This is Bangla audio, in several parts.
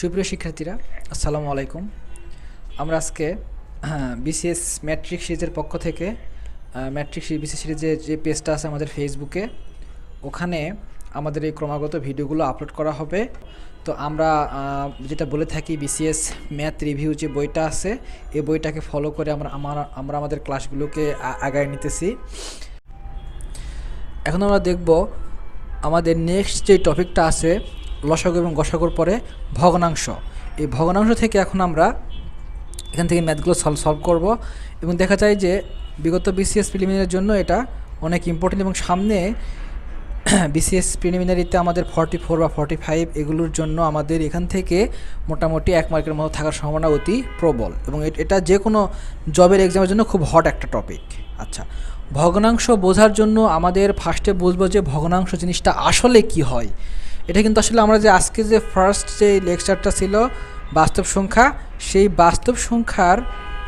সুপ্রিয় শিক্ষার্থীরা, আসসালামু আলাইকুম। আমরা আজকে বিসিএস ম্যাট্রিক সিরিজের পক্ষ থেকে ম্যাট্রিক বিসিএস সিরিজের যে পেজটা আছে আমাদের ফেসবুকে, ওখানে আমাদের এই ক্রমাগত ভিডিওগুলো আপলোড করা হবে। তো আমরা যেটা বলে থাকি, বিসিএস ম্যাথ রিভিউ যে বইটা আছে, এই বইটাকে ফলো করে আমরা আমাদের ক্লাসগুলোকে আগায় নিতেছি। এখন আমরা দেখব আমাদের নেক্সট যে টপিকটা আছে, লসাগু এবং গসাগুর পরে ভগ্নাংশ। এই ভগ্নাংশ থেকে এখন আমরা এখান থেকে ম্যাথগুলো সলভ করব এবং দেখা যায় যে বিগত বিসিএস প্রিলিমিনারির জন্য এটা অনেক ইম্পর্টেন্ট এবং সামনে বিসিএস প্রিলিমিনারিতে আমাদের 44 বা 45 এগুলোর জন্য আমাদের এখান থেকে মোটামুটি 1 মার্কের মতো থাকার সম্ভাবনা অতি প্রবল এবং এটা যে কোনো জবের এক্সামের জন্য খুব হট একটা টপিক। আচ্ছা, ভগ্নাংশ বোঝার জন্য আমাদের ফার্স্টে বুঝবো যে ভগ্নাংশ জিনিসটা আসলে কি হয়। এটা কিন্তু আসলে আমরা যে আজকে যে ফার্স্ট যে লেকচারটা ছিল বাস্তব সংখ্যা, সেই বাস্তব সংখ্যার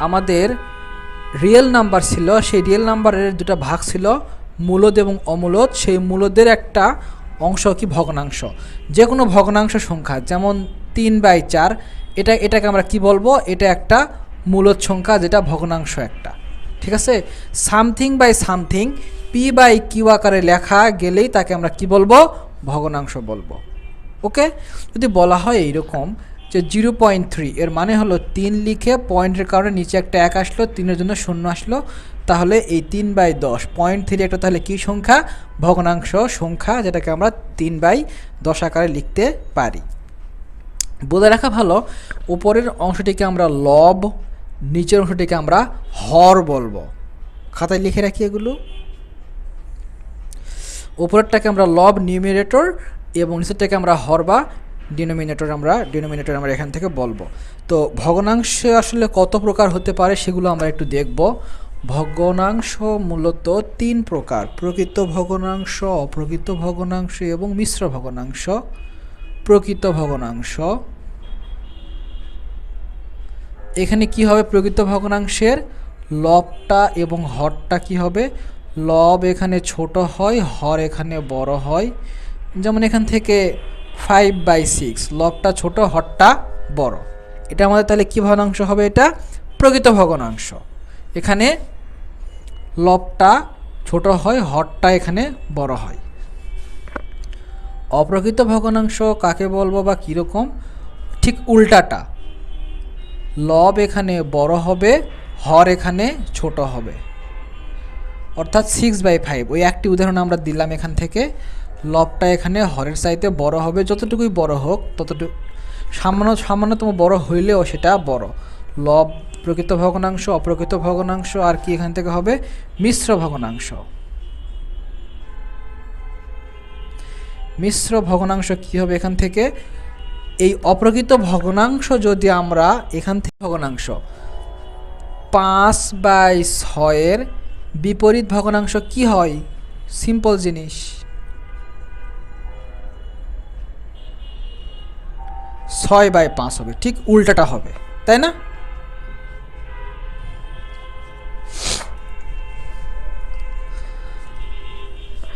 আমাদের রিয়েল নাম্বার ছিল, সেই রিয়েল নাম্বারের দুটো ভাগ ছিল, মূলদ এবং অমূলদ। সেই মূলদের একটা অংশ কি ভগ্নাংশ। যে কোনো ভগ্নাংশ সংখ্যা, যেমন 3/4, এটাকে আমরা কি বলবো, এটা একটা মূলদ সংখ্যা, যেটা ভগ্নাংশ একটা। ঠিক আছে, সামথিং বাই সামথিং p/q আকারে লেখা গেলেই তাকে আমরা কি বলবো, ভগ্নাংশ বলবো। ওকে, যদি বলা হয় এইরকম যে 0.3, এর মানে হলো 3 লিখে পয়েন্টের কারণে নিচে একটা 1 আসলো, 3-এর জন্য 0 আসলো, তাহলে এই 3/10 0.3 একটা তাহলে কি সংখ্যা, ভগ্নাংশ সংখ্যা, যেটাকে আমরা 3/10 আকারে লিখতে পারি। বলে রাখা ভালো, উপরের অংশটিকে আমরা লব, নিচের অংশটিকে আমরা হর বলবো। খাতায় লিখে রাখি এগুলো। উপরেরটাকে আমরা লব নিউমিনেটর এবং নিচেরটাকে আমরা হর বা ডিনোমিনেটর আমরা এখান থেকে বলবো। তো ভগ্নাংশ আসলে কত প্রকার হতে পারে সেগুলো আমরা একটু দেখব। ভগ্নাংশ মূলত 3 প্রকার: প্রকৃত ভগ্নাংশ, অপ্রকৃত ভগ্নাংশ এবং মিশ্র ভগ্নাংশ। প্রকৃত ভগ্নাংশ, এখানে কি হবে, প্রকৃত ভগ্নাংশের লবটা এবং হরটা কি হবে, লব এখানে ছোট হয়, হর এখানে বড় হয়। যেমন এখান থেকে 5/6, লবটা ছোট, হরটা বড়। এটা আমাদের তাহলে কি ভগ্নাংশ হবে, এটা প্রকৃত ভগ্নাংশ। এখানে লবটা ছোট হয়, হরটা এখানে বড় হয়। অপ্রকৃত ভগ্নাংশ কাকে বলবো বা কীরকম, ঠিক উল্টাটা, লব এখানে বড় হবে, হর এখানে ছোট হবে। অর্থাৎ 6/5, ওই একটি উদাহরণ আমরা দিলাম এখান থেকে। লবটা এখানে হরের চাইতে বড় হবে, যতটুকুই বড় হোক ততটুকু, সামান্যতম বড় হইলেও সেটা বড়। লব প্রকৃত ভগ্নাংশ, অপ্রকৃত ভগ্নাংশ, আর কি এখান থেকে হবে, মিশ্র ভগ্নাংশ। মিশ্র ভগ্নাংশ কি হবে এখান থেকে, এই অপ্রকৃত ভগ্নাংশ যদি আমরা এখান থেকে ভগ্নাংশ 5/6 বিপরীত ভগ্নাংশ কি হয়, সিম্পল জিনিস, 6/5 হবে, ঠিক উল্টাটা হবে, তাই না?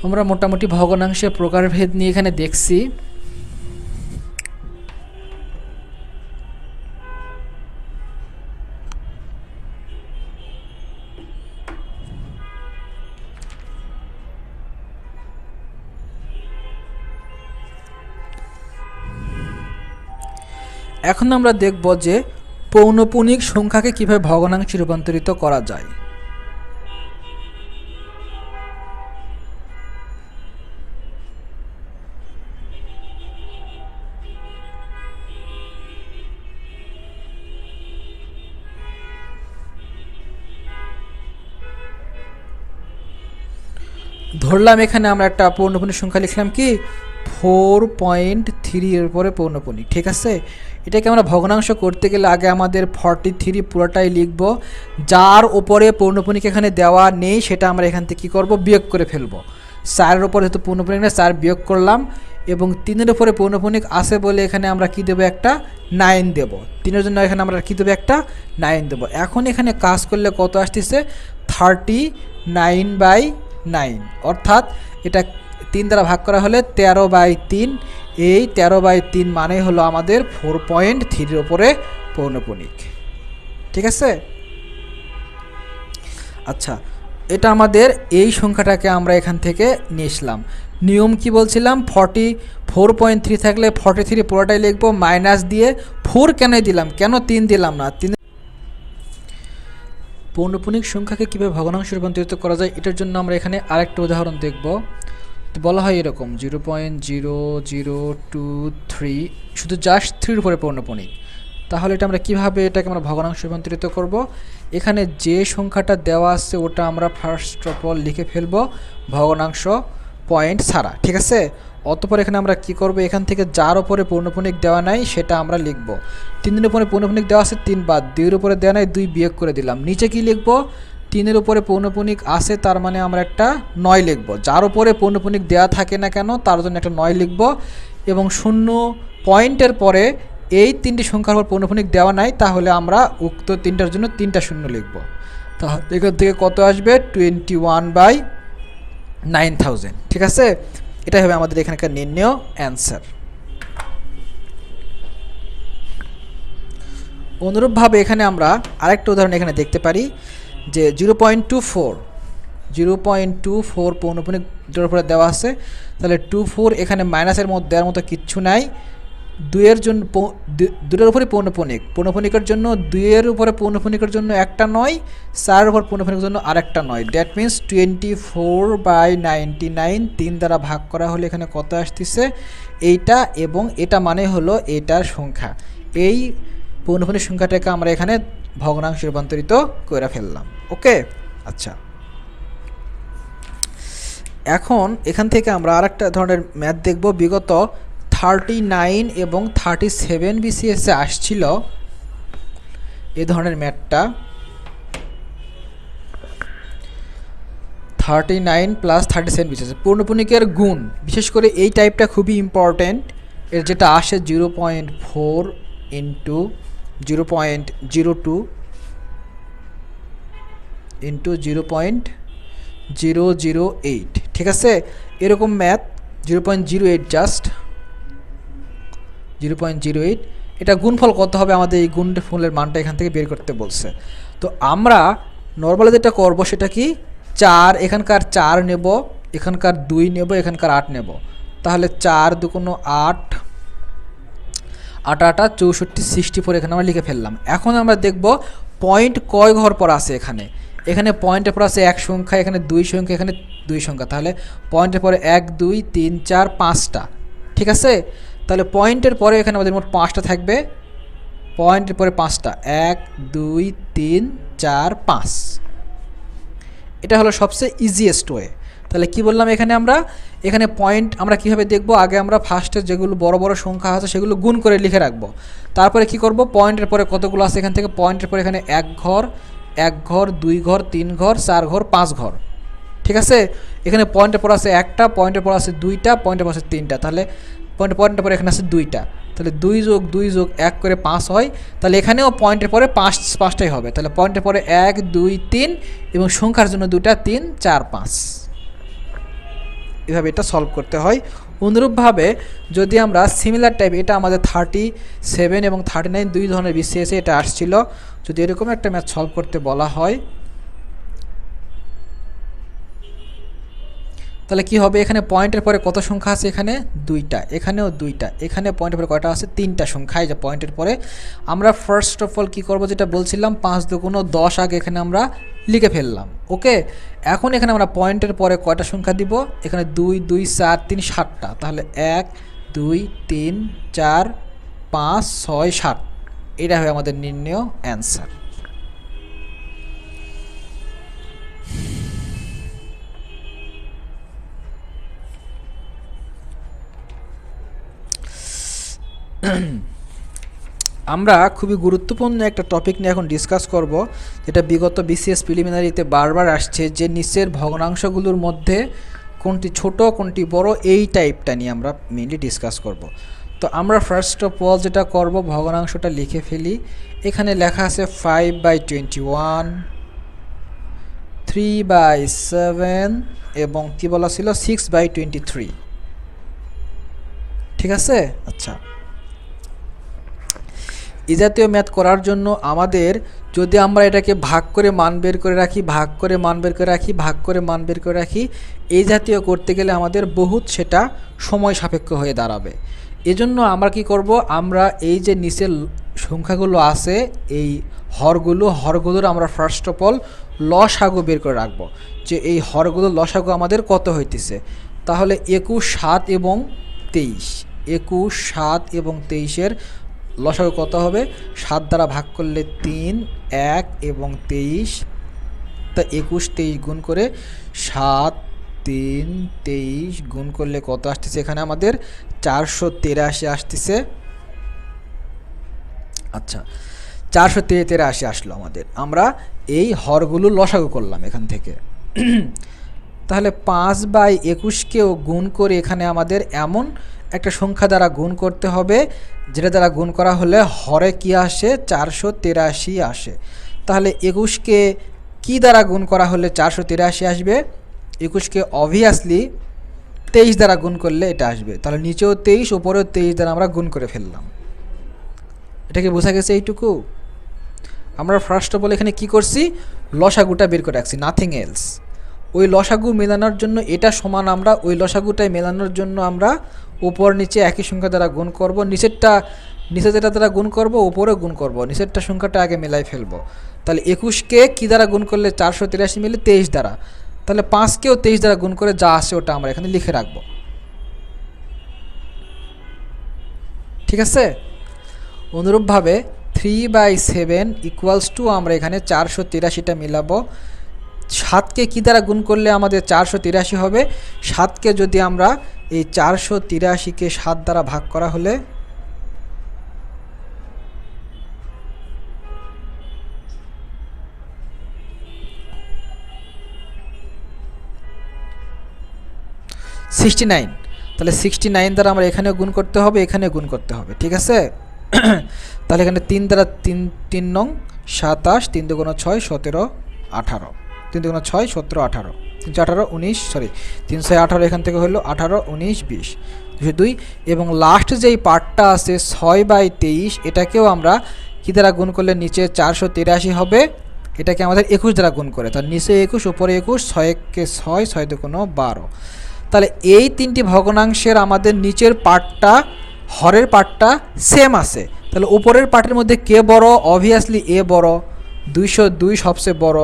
আমরা মোটামুটি ভগ্নাংশের প্রকারভেদ নিয়ে এখানে দেখছি। এখন আমরা দেখব যে পৌনঃপুনিক সংখ্যাকে কিভাবে ভগ্নাংশে রূপান্তরিত করা যায়। ধরলাম এখানে আমরা একটা পৌনঃপুনিক সংখ্যা লিখলাম কি 4.3 এর পরে পৌনঃপুনিক। ঠিক আছে, এটাকে আমরা ভগ্নাংশ করতে গেলে আগে আমাদের 43 পুরোটাই লিখব। যার উপরে পৌনঃপুনিক এখানে দেওয়া নেই সেটা আমরা এখান থেকে কী করবো, বিয়োগ করে ফেলবো। 4-এর উপরে যেহেতু পৌনঃপুনিক নেই, 4 বিয়োগ করলাম, এবং 3-এর উপরে পৌনঃপুনিক আছে বলে এখানে আমরা কি দেবো, একটা 9 দেব। 3-এর জন্য এখানে আমরা কি দেবো, একটা 9 দেবো। এখন এখানে কাজ করলে কত আসতেছে, 39/9, অর্থাৎ এটা 3 দ্বারা ভাগ করা হলে 13/3, এই 13/3 মানে হলো আমাদের 4.3 উপরে পৌনঃপুনিক। ঠিক আছে, আচ্ছা এটা আমাদের এই সংখ্যাটাকে আমরা এখান থেকে নিয়ে আসলাম। নিয়ম কি বলছিলাম, 44.3 থাকলে 43 পুরোটাই লিখবো, মাইনাস দিয়ে 4 কেন দিলাম, কেন 3 দিলাম না। 3 পৌনঃপুনিক সংখ্যাকে কীভাবে ভগ্নাংশে রূপান্তরিত করা যায় এটার জন্য আমরা এখানে আরেকটা উদাহরণ দেখব। তো বলা হয় এরকম 0.0023 শুধু জাস্ট 3 উপরে পৌনঃপুনিক। তাহলে এটা আমরা কীভাবে এটাকে আমরা ভগ্নাংশে রূপান্তরিত করব, এখানে যে সংখ্যাটা দেওয়া আছে ওটা আমরা ফার্স্ট অফ অল লিখে ফেলব ভগ্নাংশ পয়েন্ট ছাড়া। ঠিক আছে, অতঃপর এখানে আমরা কি করব, এখান থেকে যার উপরে পৌনঃপুনিক দেওয়া নাই সেটা আমরা লিখব। 3 এর উপরে পৌনঃপুনিক দেওয়া আছে 3 বাদ, 2 এর উপরে দেওয়া নাই 2 বিয়োগ করে দিলাম। নিচে কি লিখব, 3 এর উপরে পৌনঃপুনিক আছে তার মানে আমরা একটা 9 লিখব। যার উপরে পৌনঃপুনিক দেওয়া থাকে না কেন তার জন্য একটা 9 লিখব, এবং 0 পয়েন্টের পরে এই 3টি সংখ্যার উপর পৌনঃপুনিক দেওয়া নাই তাহলে আমরা উক্ত 3টার জন্য 3টা শূন্য লিখব। তাহলে এখান থেকে কত আসবে, 21/9000। ঠিক আছে, এটাই হবে আমাদের এখানকার নির্ণয় অ্যান্সার। অনুরূপভাবে এখানে আমরা আরেকটা উদাহরণ এখানে দেখতে পারি যে 0.24 পৌনঃপুনিকের উপরে দেওয়া আছে, তাহলে 24 এখানে মাইনাসের মধ্যে দেওয়ার মতো কিচ্ছু নাই। 2 এর জন্য 2 এর উপরে পৌনঃপুনিকের জন্য 2 এর উপরে পৌনঃপুনিকের জন্য একটা 9, 4 এর উপর পৌনঃপুনিকের জন্য আরেকটা 9। দ্যাট মিনস 24/99 3 দ্বারা ভাগ করা হলে এখানে কত আসতেছে এইটা, এবং এটা মানে হলো এটার সংখ্যা। এই পৌনঃপুনিক সংখ্যাটাকে আমরা এখানে ভগ্নাংশে রূপান্তরিত করে ফেললাম। ওকে, আচ্ছা এখন এখান থেকে আমরা আরেকটা ধরনের ম্যাথ দেখব। বিগত 39 এবং 37 বিসিএসে আসছিল এই ধরনের ম্যাথটা। 39 প্লাস 37 বিসিএস পৌনঃপুনিকের গুণ, বিশেষ করে এই টাইপটা খুবই ইম্পর্টেন্ট। এর যেটা আসে 0.4 ইন্টু 0.02 ইন্টু 0.008। ঠিক আছে, এরকম ম্যাথ 0.08 জাস্ট 0.08। এটা গুণফল কত হবে আমাদের এই গুণফলের মানটা এখান থেকে বের করতে বলছে। তো আমরা নর্মালি যেটা করব সেটা কি, 4 এখানকার 4 নেব, এখানকার 2 নেব, এখানকার 8 নেব। তাহলে 4 2 8, 8 8 64 64 এখানে আমরা লিখে ফেললাম। এখন আমরা দেখব পয়েন্ট কয় ঘর পর আছে। এখানে পয়েন্টের পর আছে 1 সংখ্যা, এখানে 2 সংখ্যা, এখানে 2 সংখ্যা। তাহলে পয়েন্টের পরে 1 2 3 4 5টা। ঠিক আছে, তাহলে পয়েন্টের পরে এখানে আমাদের মোট 5টা থাকবে। পয়েন্টের পরে 5টা, 1 2 3 4 5। এটা হলো সবচেয়ে ইজিয়েস্ট ওয়ে। তাহলে কি বললাম, এখানে পয়েন্ট আমরা কিভাবে দেখব, আগে আমরা ফার্স্টে যেগুলো বড় বড় সংখ্যা আছে সেগুলো গুণ করে লিখে রাখবো। তারপরে কি করব, পয়েন্টের পরে কতগুলো আছে এখান থেকে পয়েন্টের পরে এখানে 1 ঘর 2 ঘর 3 ঘর 4 ঘর 5 ঘর। ঠিক আছে, এখানে পয়েন্টের পর আছে 1টা, পয়েন্টের পর আছে 2টা, পয়েন্টের পর আছে 3টা। তাহলে পয়েন্টের পরে এখানে আছে 2টা, তাহলে 2 যোগ 2 যোগ 1 করে 5 হয়। তাহলে এখানেও পয়েন্টের পরে 5টাই হবে। তাহলে পয়েন্টের পরে 1 2 3 এবং সংখ্যার জন্য 2টা 3 4 5। এভাবে এটা সলভ করতে হয়। অনুরূপভাবে যদি আমরা সিমিলার টাইপ, এটা আমাদের 37 এবং 39 দুই ধরনের বিসিএসে এটা আসছিল, যদি এরকম একটা ম্যাথ সলভ করতে বলা হয় তাহলে কি হবে, এখানে পয়েন্টের পরে কত সংখ্যা আছে, এখানে 2টা, এখানেও 2টা, এখানে পয়েন্টের পরে কয়টা আছে 3টা সংখ্যা। এই যে পয়েন্টের পরে আমরা ফার্স্ট অফ অল কী করবো, যেটা বলছিলাম 5 2 10 আগে এখানে আমরা লিখে ফেললাম। ওকে, এখন এখানে আমরা পয়েন্টের পরে কয়টা সংখ্যা দিব, এখানে 2 2 4 3 7টা। তাহলে 1 2 3 4 5 6 7। এটা হবে আমাদের নির্ণয় অ্যান্সার। আমরা খুবই গুরুত্বপূর্ণ একটা টপিক নিয়ে এখন ডিসকাস করব, যেটা বিগত বিসিএস প্রিলিমিনারিতে বারবার আসছে, যে নিচের ভগ্নাংশগুলোর মধ্যে কোনটি ছোট কোনটি বড়, এই টাইপটা নিয়ে আমরা মেইনলি ডিসকাস করব। তো আমরা ফার্স্ট অফ অল যেটা করব, ভগ্নাংশটা লিখে ফেলি। এখানে লেখা আছে 5/21, 3/7 এবং কি বলা ছিল 6/23। ঠিক আছে। আচ্ছা, এই জাতীয় ম্যাথ করার জন্য আমাদের যদি আমরা এটাকে ভাগ করে মান বের করে রাখি, ভাগ করে মান বের করে রাখি, ভাগ করে মান বের করে রাখি, এই জাতীয় করতে গেলে আমাদের বহুত সেটা সময় সাপেক্ষ হয়ে দাঁড়াবে। এজন্য আমরা কি করব, আমরা এই যে নিচের সংখ্যাগুলো আছে এই হরগুলোর আমরা ফার্স্ট অফ অল লসাগু বের করে রাখবো, যে এই হরগুলোর লসাগু আমাদের কত হইতেছে। তাহলে 21, 7 এবং 23, 21, 7 এবং 23-এর লসাগু কত হবে? 7 দ্বারা ভাগ করলে 3, 1 এবং 23, তা 21, 23 গুণ করে 7, 3, 23 গুণ করলে কত আসতেছে? এখানে আমাদের 483 আসতেছে। আচ্ছা, 483 আসলো আমাদের। আমরা এই হরগুলো লসাগু করলাম এখান থেকে। তাহলে 5/21কেও গুণ করে এখানে আমাদের এমন একটা সংখ্যা দ্বারা গুণ করতে হবে যেটা দ্বারা গুণ করা হলে হরে কি আসে? 483 আসে। তাহলে 21কে কি দ্বারা গুণ করা হলে 483 আসবে? 21কে অবভিয়াসলি 23 দ্বারা গুণ করলে এটা আসবে। তাহলে নিচেও 23, উপরেও 23 দ্বারা আমরা গুণ করে ফেললাম। এটাকে বোঝা গেছে এইটুকু? আমরা ফার্স্ট অফ অল এখানে কি করছি? লসাগুটা বের করে রাখছি, নাথিং এলস। ওই লসাগু মেলানোর জন্য এটা সমান, আমরা ওই লসাগুটাই মেলানোর জন্য আমরা উপর নিচে একই সংখ্যা দ্বারা গুণ করব। নিচে যেটা দ্বারা গুণ করব উপরেও গুণ করব, নিচেরটা সংখ্যাটা আগে মেলাই ফেলবো। তাহলে 21কে কী দ্বারা গুণ করলে 483 মিলে? 23 দ্বারা। তাহলে 5কেও 23 দ্বারা গুণ করে যা আসে ওটা আমরা এখানে লিখে রাখব। ঠিক আছে। অনুরূপভাবে 3/7 ইকুয়ালস টু আমরা এখানে 483টা মিলাবো। 7কে কী দ্বারা গুণ করলে আমাদের 483 হবে? 7কে যদি আমরা এই 483কে 7 দ্বারা ভাগ করা হলে (69), তাহলে 69 দ্বারা আমরা এখানে গুণ করতে হবে, এখানে গুণ করতে হবে। ঠিক আছে। তাহলে এখানে 3 দ্বারা 3 নং 27, 3 দুগুণ 6, 17, 18, 3 দুগুণ 6, 17, 18, 318, 19, সরি 318 এখান থেকে হলো 18, 19, 20, 202। এবং লাস্ট যেই পার্টটা আছে 6/23, এটাকেও আমরা কী দ্বারা গুণ করলে নিচে 483 হবে? এটাকে আমাদের 21 দ্বারা গুণ করে, তার নিচে 21, উপরে 21, 6কে 6, 6 দুগুণ 12। তাহলে এই তিনটি ভগ্নাংশের আমাদের নিচের পার্টটা, হরের পার্টটা সেম আছে। তাহলে উপরের পার্টের মধ্যে কে বড়? অবভিয়াসলি এ বড়। 202 সবচেয়ে বড়,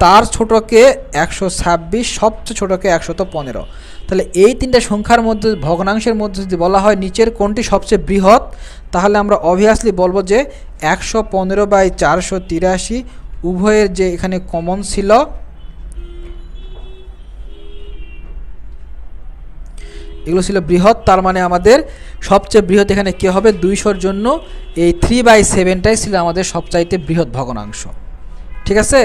তার ছোটকে 126, সবচেয়ে ছোটকে 115। তাহলে এই তিনটে সংখ্যার মধ্যে, ভগ্নাংশের মধ্যে যদি বলা হয় নিচের কোনটি সবচেয়ে বৃহৎ, তাহলে আমরা অবভিয়াসলি বলবো যে 115/483 উভয়ের যে এখানে কমন ছিল, এগুলো ছিল বৃহৎ। তার মানে আমাদের সবচেয়ে বৃহৎ এখানে কে হবে? 200-র জন্য এই 3/7টাই ছিল আমাদের সবচাইতে বৃহৎ ভগ্নাংশ। ঠিক আছে।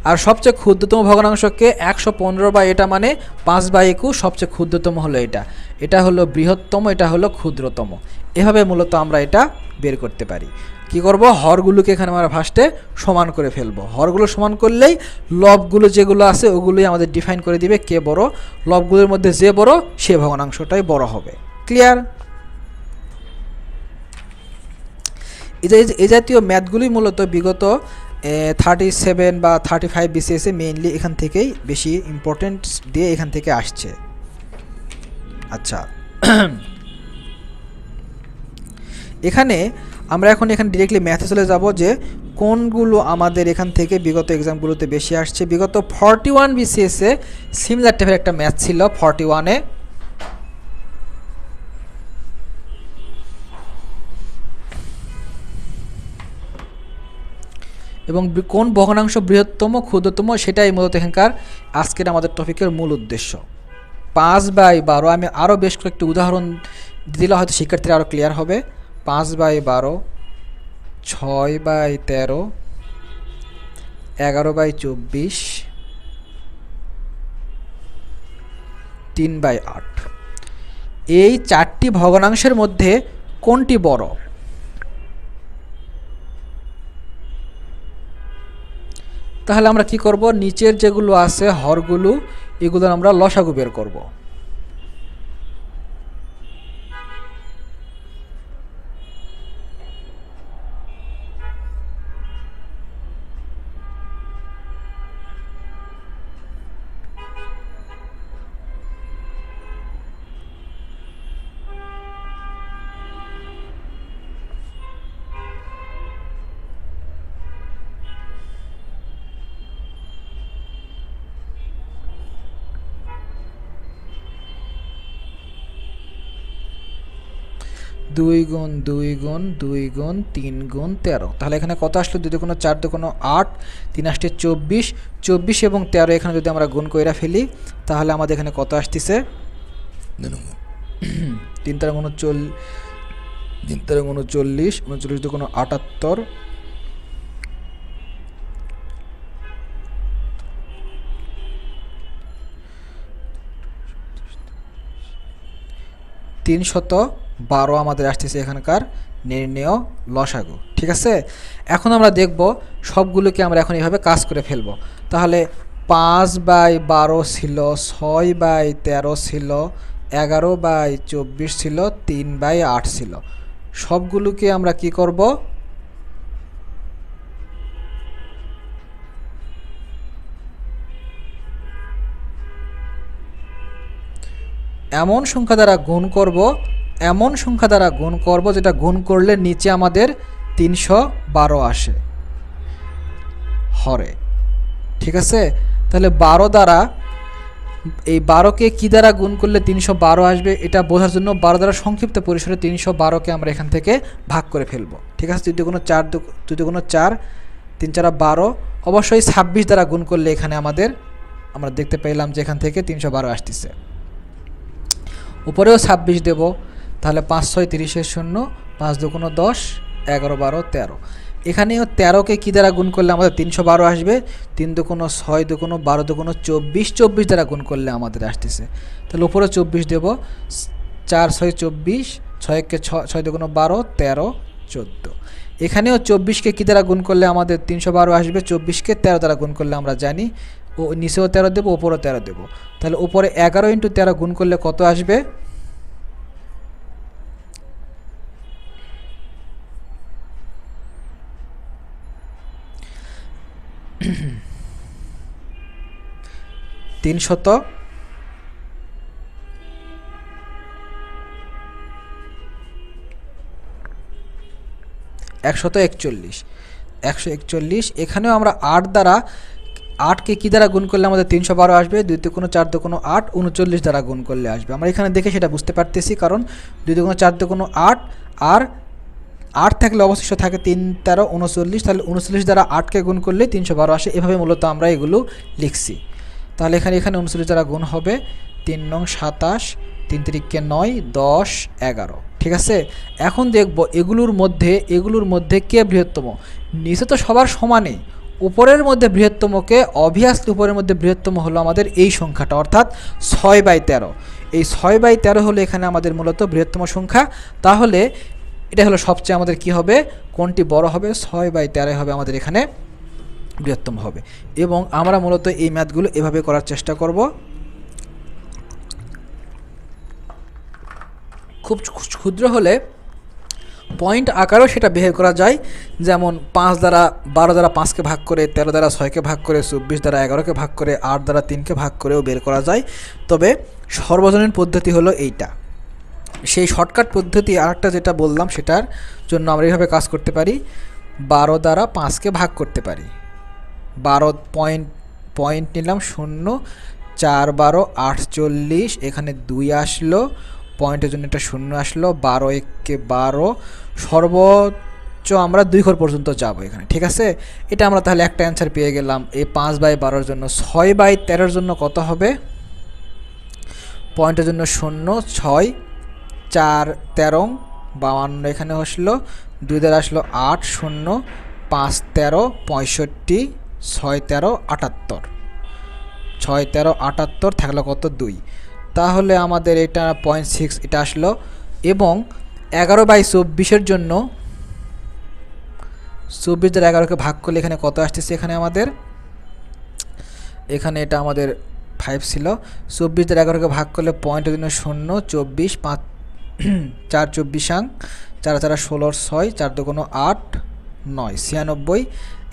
আর সবচেয়ে ক্ষুদ্রতম ভগ্নাংশকে 115, বা এটা মানে 5/21, সবচেয়ে ক্ষুদ্রতম হলো এটা, এটা হলো বৃহত্তম, এটা হলো ক্ষুদ্রতম। এভাবে মূলত আমরা এটা বের করতে পারি। কি করব? হরগুলোকে এখানে আমরা ফার্স্টে সমান করে ফেলবো। হরগুলো সমান করলেই লবগুলো যেগুলো আছে ওগুলোই আমাদের ডিফাইন করে দিবে কে বড়। লবগুলোর মধ্যে যে বড় সে ভগ্নাংশটাই বড় হবে। ক্লিয়ার? এই জাতীয় ম্যাথগুলি মূলত বিগত 37 বা 35 BCS মেইনলি এখান থেকেই বেশি ইম্পর্টেন্স দিয়ে এখান থেকে আসছে। আচ্ছা, এখানে আমরা এখন ডিরেক্টলি ম্যাথে চলে যাব যে কোনগুলো আমাদের এখান থেকে বিগত এক্সামগুলোতে বেশি আসছে। বিগত 41 BCS সিমিলার টাইপের একটা ম্যাথ ছিল 41-এ। এবং কোন ভগ্নাংশ বৃহত্তম ক্ষুদ্রতম সেটাই মূলত এখানকার আজকের আমাদের টপিকের মূল উদ্দেশ্য। 5/12, আমি আরও বেশ কয়েকটি উদাহরণ দিলে হয়তো শিক্ষার্থীরা আরও ক্লিয়ার হবে। 5/12, 6/13, 11/24, 3/8। এই চারটি ভগ্নাংশের মধ্যে কোনটি বড়? তাহলে আমরা কি করব? নিচের যেগুলো আছে হরগুলো, এগুলোর আমরা লসাগু বের করব। 2 গুণ 2 গুণ 2 গুণ 3 গুণ 13। তাহলে এখানে কত আসলো? 2 দুগুণ 4 দুগুণ 8, 3 আসছে 24, 24 এবং 13 এখানে যদি আমরা গুণ কইরা ফেলি তাহলে আমাদের এখানে কত আসতেছে? 3 তেরো গুণ 40, 3 তেরো গুণ 40, 39 দুগুণ 78, 312 আমাদের আসতেছে এখানকার নির্ণেয় লসাগু। ঠিক আছে, এখন আমরা দেখব সবগুলোকে আমরা এখন এইভাবে কাজ করে ফেলব। তাহলে 5/12 ছিল, 6/13 ছিল, 11/24 ছিল, 3/8 ছিল। সবগুলোকে আমরা কি করব? এমন সংখ্যা দ্বারা গুণ করব, এমন সংখ্যা দ্বারা গুণ করব যেটা গুণ করলে নিচে আমাদের 312 আসে হরে। ঠিক আছে, তাহলে 12 দ্বারা, এই 12কে কি দ্বারা গুণ করলে 312 আসবে এটা বোঝার জন্য 12 দ্বারা সংক্ষিপ্ত পরিসরে 312কে আমরা এখান থেকে ভাগ করে ফেলব। ঠিক আছে, 2 দুগুণ 4, 2 দুগুণ 4, 3 4 12, অবশ্যই 26 দ্বারা গুণ করলে এখানে আমরা দেখতে পেলাম যে এখান থেকে 312 আসতেছে। উপরেও 26 দেব, তাহলে 5 6 30 0, 5 দুগুণ 10, 11 12 13। এখানেও 13কে কী দ্বারা গুণ করলে আমাদের 312 আসবে? 3 দুগুণ 6 দুগুণ 12 দুগুণ 24, 24 দ্বারা গুণ করলে আমাদের আসতেছে। তাহলে উপরে 24 দেব, 4 6 24, 6 কে 6 দুগুণ 12, 13 14। এখানেও 24কে কী দ্বারা গুণ করলে আমাদের 312 আসবে? 24কে 13 দ্বারা গুণ করলে আমরা জানি, ও নিচেও 13 দেবো, উপরেও 13 দেবো। তাহলে উপরে 11 × 13 গুণ করলে কত আসবে? তিনশত 141, 141। এখানেও আমরা 8 দ্বারা, 8কে কী দ্বারা গুণ করলে আমাদের 312 আসবে? 2 দুগুণ 4 দুগুণ 8, 39 দ্বারা গুণ করলে আসবে। আমরা এখানে দেখে সেটা বুঝতে পারতেছি, কারণ 2 দুগুণ 4 দুগুণ 8, আর 8 থাকলে অবশিষ্ট থাকে 3 13 39। তাহলে 39 দ্বারা 8কে গুণ করলে 312 আসে। এভাবে মূলত আমরা এগুলো লিখছি। তাহলে এখানে 39 দ্বারা গুণ হবে, 3 নং 27, 3 3 9, 10 11। ঠিক আছে, এখন দেখব এগুলোর মধ্যে কে বৃহত্তম। নিচে তো সবার সমানে, উপরের মধ্যে বৃহত্তমকে, অবভিয়াসলি উপরের মধ্যে বৃহত্তম হলো আমাদের এই সংখ্যাটা, অর্থাৎ 6/13। এই 6/13 হলো এখানে আমাদের মূলত বৃহত্তম সংখ্যা। তাহলে এটা হলো সবচেয়ে আমাদের কি হবে, কোনটি বড় হবে? 6/13 হবে আমাদের এখানে বৃহত্তম হবে। এবং আমরা মূলত এই ম্যাথগুলো এভাবে করার চেষ্টা করব। খুব ক্ষুদ্র হলে পয়েন্ট আকারেও সেটা বের করা যায়। যেমন 5 দ্বারা 12 দ্বারা 5কে ভাগ করে, 13 দ্বারা 6কে ভাগ করে, 24 দ্বারা 11কে ভাগ করে, 8 দ্বারা 3কে ভাগ করেও বের করা যায়। তবে সর্বজনীন পদ্ধতি হলো এইটা। সেই শর্টকাট পদ্ধতি আরেকটা যেটা বললাম, সেটার জন্য আমরা এইভাবে কাজ করতে পারি। 12 দ্বারা 5কে ভাগ করতে পারি। 12 পয়েন্ট নিলাম 0, 4 12 48, এখানে 2 আসলো, পয়েন্টের জন্য একটা 0 আসলো, 12 1 12, সর্বোচ্চ আমরা 2 ঘর পর্যন্ত যাব এখানে। ঠিক আছে, এটা আমরা তাহলে একটা অ্যান্সার পেয়ে গেলাম। এই 5/12 জন্য 6/13 জন্য কত হবে? পয়েন্টের জন্য 0, 6 4 13 52, এখানে আসলো 2 দ্বারা আসলো 8 0, 5 13 65, 6 13 78, 6 13 78 থাকলো কত? 2। তাহলে আমাদের এটা 0.6 এটা আসলো। এবং 11/24 জন্য 24 দ্বারা 11কে ভাগ করলে এখানে কত আসতেছে? এখানে এটা আমাদের 5 ছিল। 24 দ্বারা 11কে ভাগ করলে পয়েন্টের জন্য 0, 24 5 4 24, 4 4 16, 6 4 2 8 9 96,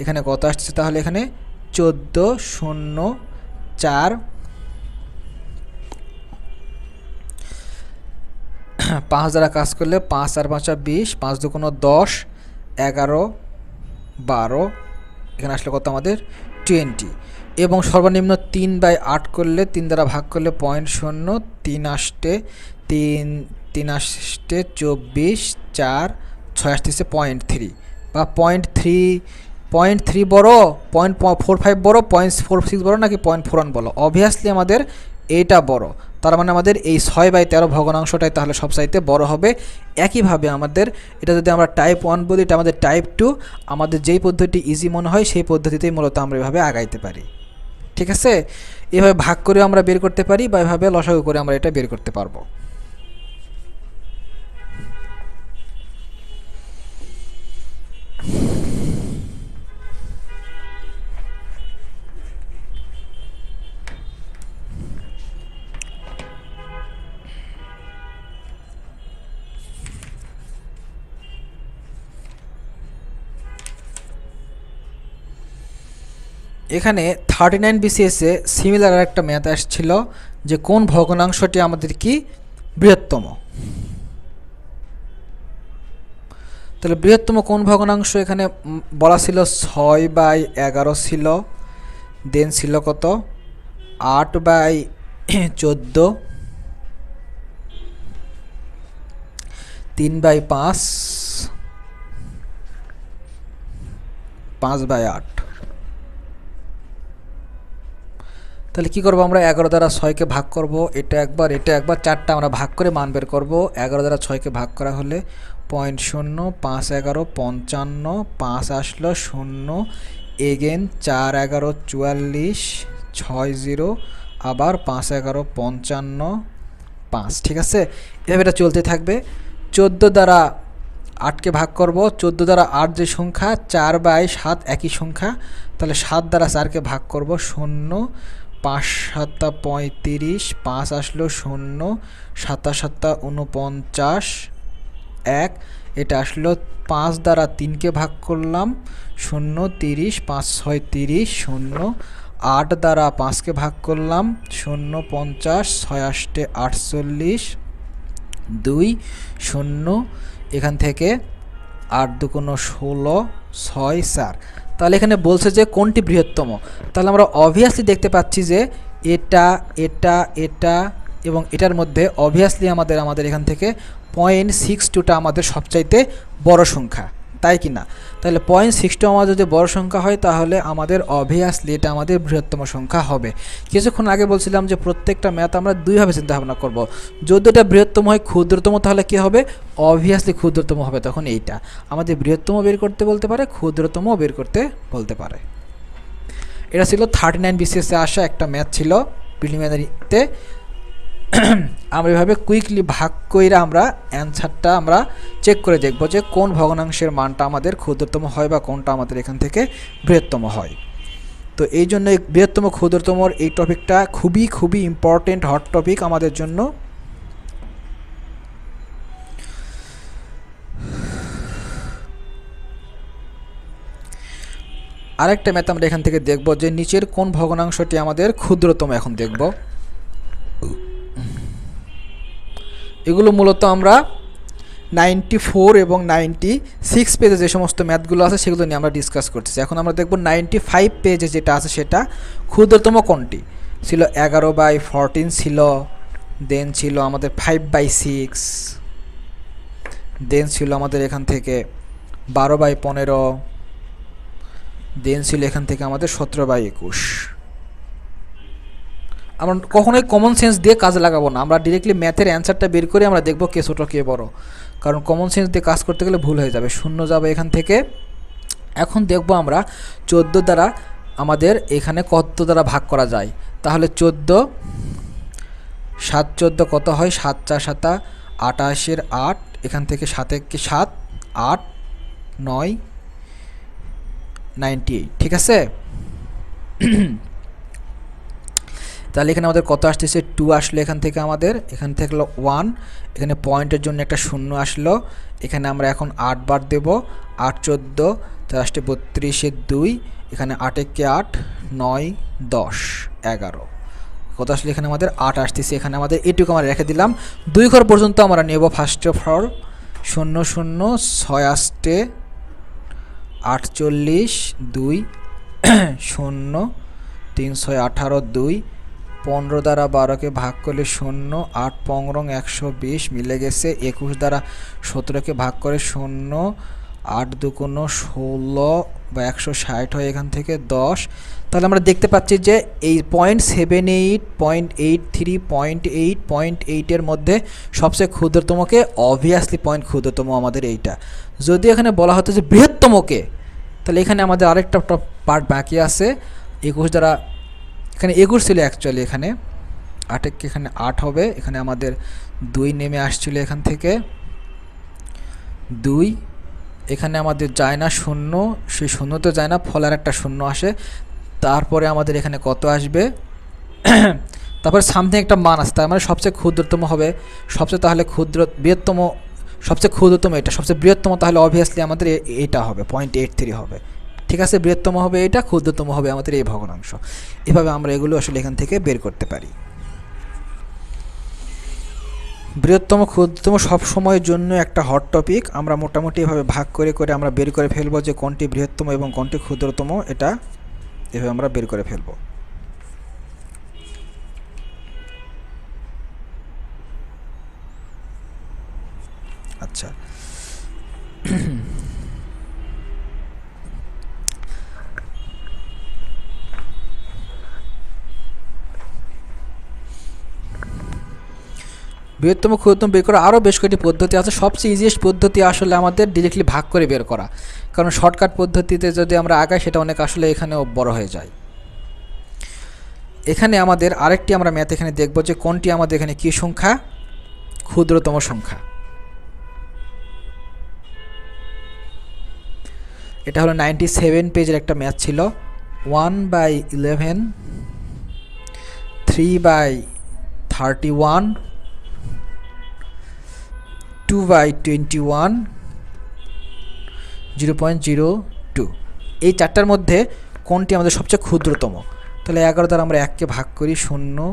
এখানে কত আসছে? তাহলে এখানে 14 0 4 5 দ্বারা কাজ করলে 5 আর 5 20, 5 2 10, 11 12, এখানে আসলে কত আমাদের? 20। এবং সর্বনিম্ন 3/8 করলে, 3 দ্বারা ভাগ করলে 0.03 আসতে, 3 আসছে 24, 4 6 আসতেছে 0.3 বা 0.3 বড়, 0.45 বড়, 0.46 বড় নাকি 0.41 বড়? অবভিয়াসলি আমাদের এইটা বড়, তার মানে আমাদের এই 6/13 ভগ্নাংশটাই তাহলে সবচাইতে বড় হবে। একইভাবে আমাদের এটা যদি আমরা টাইপ 1 বলি, এটা আমাদের টাইপ 2, আমাদের যেই পদ্ধতি ইজি মনে হয় সেই পদ্ধতিতেই মূলত আমরা এভাবে আগাইতে পারি। ঠিক আছে, এভাবে ভাগ করে আমরা বের করতে পারি বা এভাবে লসাগু করে আমরা এটা বের করতে পারবো। এখানে 39 BCS-এ সিমিলার একটা ম্যাথ আসছিল যে কোন ভগ্নাংশটি আমাদের কি বৃহত্তম। তাহলে বৃহত্তম কোন ভগ্নাংশ এখানে বলা ছিল 6/11 ছিল, দেন ছিল কত 8/14, 3/5, 5/8। তাহলে কী করবো আমরা? 11 দ্বারা 6কে ভাগ করব, এটা একবার 4টা আমরা ভাগ করে মান বের করবো। 11 দ্বারা 6কে ভাগ করা হলে 0.0, 5 11 55, 5 আসলো 0, এগেন 4 11 44, 6 0, আবার 5 11 55, 5। ঠিক আছে, এভাবে এটা চলতে থাকবে। 14 দ্বারা 8কে ভাগ করব, 14 দ্বারা 8 যে সংখ্যা, 4/7 একই সংখ্যা, তাহলে 7 দ্বারা 4কে ভাগ করব, 0, 5 7 35, 5 আসলো 0, 7 7 49, 1, এটা আসলো 5 দ্বারা 3কে ভাগ করলাম, 0 30, 5 6 30, 0, 8 দ্বারা 5কে ভাগ করলাম, 0 50, 6 8 48, 2 0, এখান থেকে 8 2 16, 6 4। তাহলে এখানে বলছে যে কোনটি বৃহত্তম। তাহলে আমরা অবভিয়াসলি দেখতে পাচ্ছি যে এটা এটা এটা এবং এটার মধ্যে অবভিয়াসলি আমাদের এখান থেকে 0.62টা আমাদের সবচাইতে বড় সংখ্যা, তাই কি না? তাহলে 0.62 আমাদের যদি বড় সংখ্যা হয় তাহলে আমাদের অবভিয়াসলি এটা আমাদের বৃহত্তম সংখ্যা হবে। কিছুক্ষণ আগে বলছিলাম যে প্রত্যেকটা ম্যাথ আমরা দুইভাবে চিন্তা ভাবনা করব। যদি এটা বৃহত্তম হয় ক্ষুদ্রতম তাহলে কি হবে? অবভিয়াসলি ক্ষুদ্রতম হবে। তখন এইটা আমাদের বৃহত্তম বের করতে বলতে পারে, ক্ষুদ্রতম বের করতে বলতে পারে। এটা ছিল 39 BCS-এ আসা একটা ম্যাথ ছিল প্রিলিমিনারিতে। আমরা এভাবে কুইকলি ভাগ কইরা আমরা অ্যান্সারটা আমরা চেক করে দেখব যে কোন ভগ্নাংশের মানটা আমাদের ক্ষুদ্রতম হয় বা কোনটা আমাদের এখান থেকে বৃহত্তম হয়। তো এই জন্য বৃহত্তম ক্ষুদ্রতমর এই টপিকটা খুবই খুবই ইম্পর্টেন্ট, হট টপিক আমাদের জন্য। আরেকটা ম্যাথ আমরা এখান থেকে দেখব যে নিচের কোন ভগ্নাংশটি আমাদের ক্ষুদ্রতম। এখন দেখব এগুলো মূলত আমরা 94 এবং 96 পেজে যে সমস্ত ম্যাথগুলো আছে সেগুলো নিয়ে আমরা ডিসকাস করতেছি। এখন আমরা দেখব 95 পেজে যেটা আছে সেটা ক্ষুদ্রতম কোনটি ছিল। 11/14 ছিল, দেন ছিল আমাদের 5/6, দেন ছিল আমাদের এখান থেকে 12/15, দেন ছিল এখান থেকে আমাদের 17/21। আমরা কখনোই কমন সেন্স দিয়ে কাজে লাগাবো না, আমরা ডিরেক্টলি ম্যাথের অ্যান্সারটা বের করে আমরা দেখব কে ছোটো কে বড়, কারণ কমন সেন্স দিয়ে কাজ করতে গেলে ভুল হয়ে যাবে, শূন্য যাবে এখান থেকে। এখন দেখব আমরা 14 দ্বারা আমাদের এখানে কত দ্বারা ভাগ করা যায়। তাহলে 14 7 14 কত হয়? 7 4 7 28 8, এখান থেকে 7 1 7 8 9 98। ঠিক আছে, তাহলে এখানে আমাদের কত আসতেছে? 2 আসলো এখান থেকে, আমাদের এখান থেকে 1, এখানে পয়েন্টের জন্য একটা শূন্য আসলো, এখানে আমরা এখন 8 বার দেব। 8 14 তার আসতে 32 2, এখানে 8 1 8 9 10 11 কত আসলে? এখানে আমাদের 8 আসতেছে। এখানে আমাদের এটুকু আমরা রেখে দিলাম। 2 ঘর পর্যন্ত আমরা নেব। ফার্স্ট অফ অল 0 0 6 আসতে 48 2 0 3 6 18 2 15 দ্বারা 12কে ভাগ করলে 0, 8 পনেরো 120 মিলে গেছে। 21 দ্বারা 17কে ভাগ করে 0, 8 দুগুণ 16 বা 160 হয় এখান থেকে 10। তাহলে আমরা দেখতে পাচ্ছি যে এই 0.78, 0.83, 0.8, 0.8 মধ্যে সবচেয়ে ক্ষুদ্রতমকে অবভিয়াসলি ক্ষুদ্রতম আমাদের এইটা। যদি এখানে বলা হতো যে বৃহত্তমকে, তাহলে এখানে আমাদের আরেকটা পার্ট বাকি আছে। 21 দ্বারা এখানে 21 ছিল অ্যাকচুয়ালি, এখানে 8 এখানে 8 হবে, এখানে আমাদের 2 নেমে আসছিল এখান থেকে 2, এখানে আমাদের যায় না 0, সেই 0 তো যায় না, ফলে আর একটা 0 আসে। তারপরে আমাদের এখানে কত আসবে, তারপরে সামথিং একটা মান আসে, তার মানে সবচেয়ে ক্ষুদ্রতম হবে, সবচেয়ে তাহলে বৃহত্তম, সবচেয়ে ক্ষুদ্রতম এটা, সবচেয়ে বৃহত্তম তাহলে অবভিয়াসলি আমাদের এইটা হবে 0.83 হবে। ঠিক আছে, বৃহত্তম হবে এটা, ক্ষুদ্রতম হবে আমাদের এই ভগ্নাংশ। এভাবে আমরা এগুলো আসলে এখান থেকে বের করতে পারি। বৃহত্তম ক্ষুদ্রতম সব সময়ের জন্য একটা হট টপিক। আমরা মোটামুটি এভাবে ভাগ করে করে আমরা বের করে ফেলবো যে কোনটি বৃহত্তম এবং কোনটি ক্ষুদ্রতম, এটা এভাবে আমরা বের করে ফেলবো। আচ্ছা, বৃহত্তম ক্ষুদ্রতম বের করা আরও বেশ কয়েকটি পদ্ধতি আছে। সবচেয়ে ইজিয়েস্ট পদ্ধতি আসলে আমাদের ডিরেক্টলি ভাগ করে বের করা, কারণ শর্টকাট পদ্ধতিতে যদি আমরা আগাই সেটা অনেক আসলে এখানেও বড় হয়ে যায়। এখানে আমাদের আরেকটি আমরা ম্যাথ এখানে দেখব যে কোনটি আমাদের এখানে কী সংখ্যা, ক্ষুদ্রতম সংখ্যা। এটা হলো 97 পেজের একটা ম্যাথ ছিল। 1/11, 3/31, 2/21, 0.02। এই চারটার মধ্যে কোনটি আমাদের সবচেয়ে ক্ষুদ্রতম? তাহলে 11 দ্বারা আমরা 1কে ভাগ করি, 0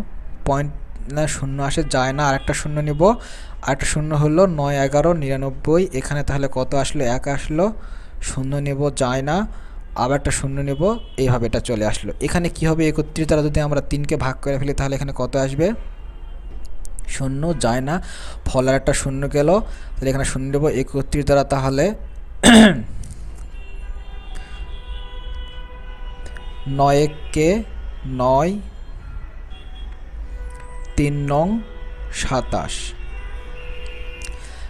আসে, যায় না, আরেকটা 0 নেব, আরেকটা 0 হলো 9, 11, 99। এখানে তাহলে কত আসলো, 1 আসলো, 0 নেব, যায় না, আবার একটা 0 নেব, এইভাবে এটা চলে আসলো। এখানে কি হবে, 31 দ্বারা যদি আমরা 3কে ভাগ করে ফেলি তাহলে এখানে কত আসবে, 0, যায় না, ফল আর একটা 0 গেল, তাহলে এখানে 0 নেব। 31 দ্বারা তাহলে 9 9, 3 নং 27,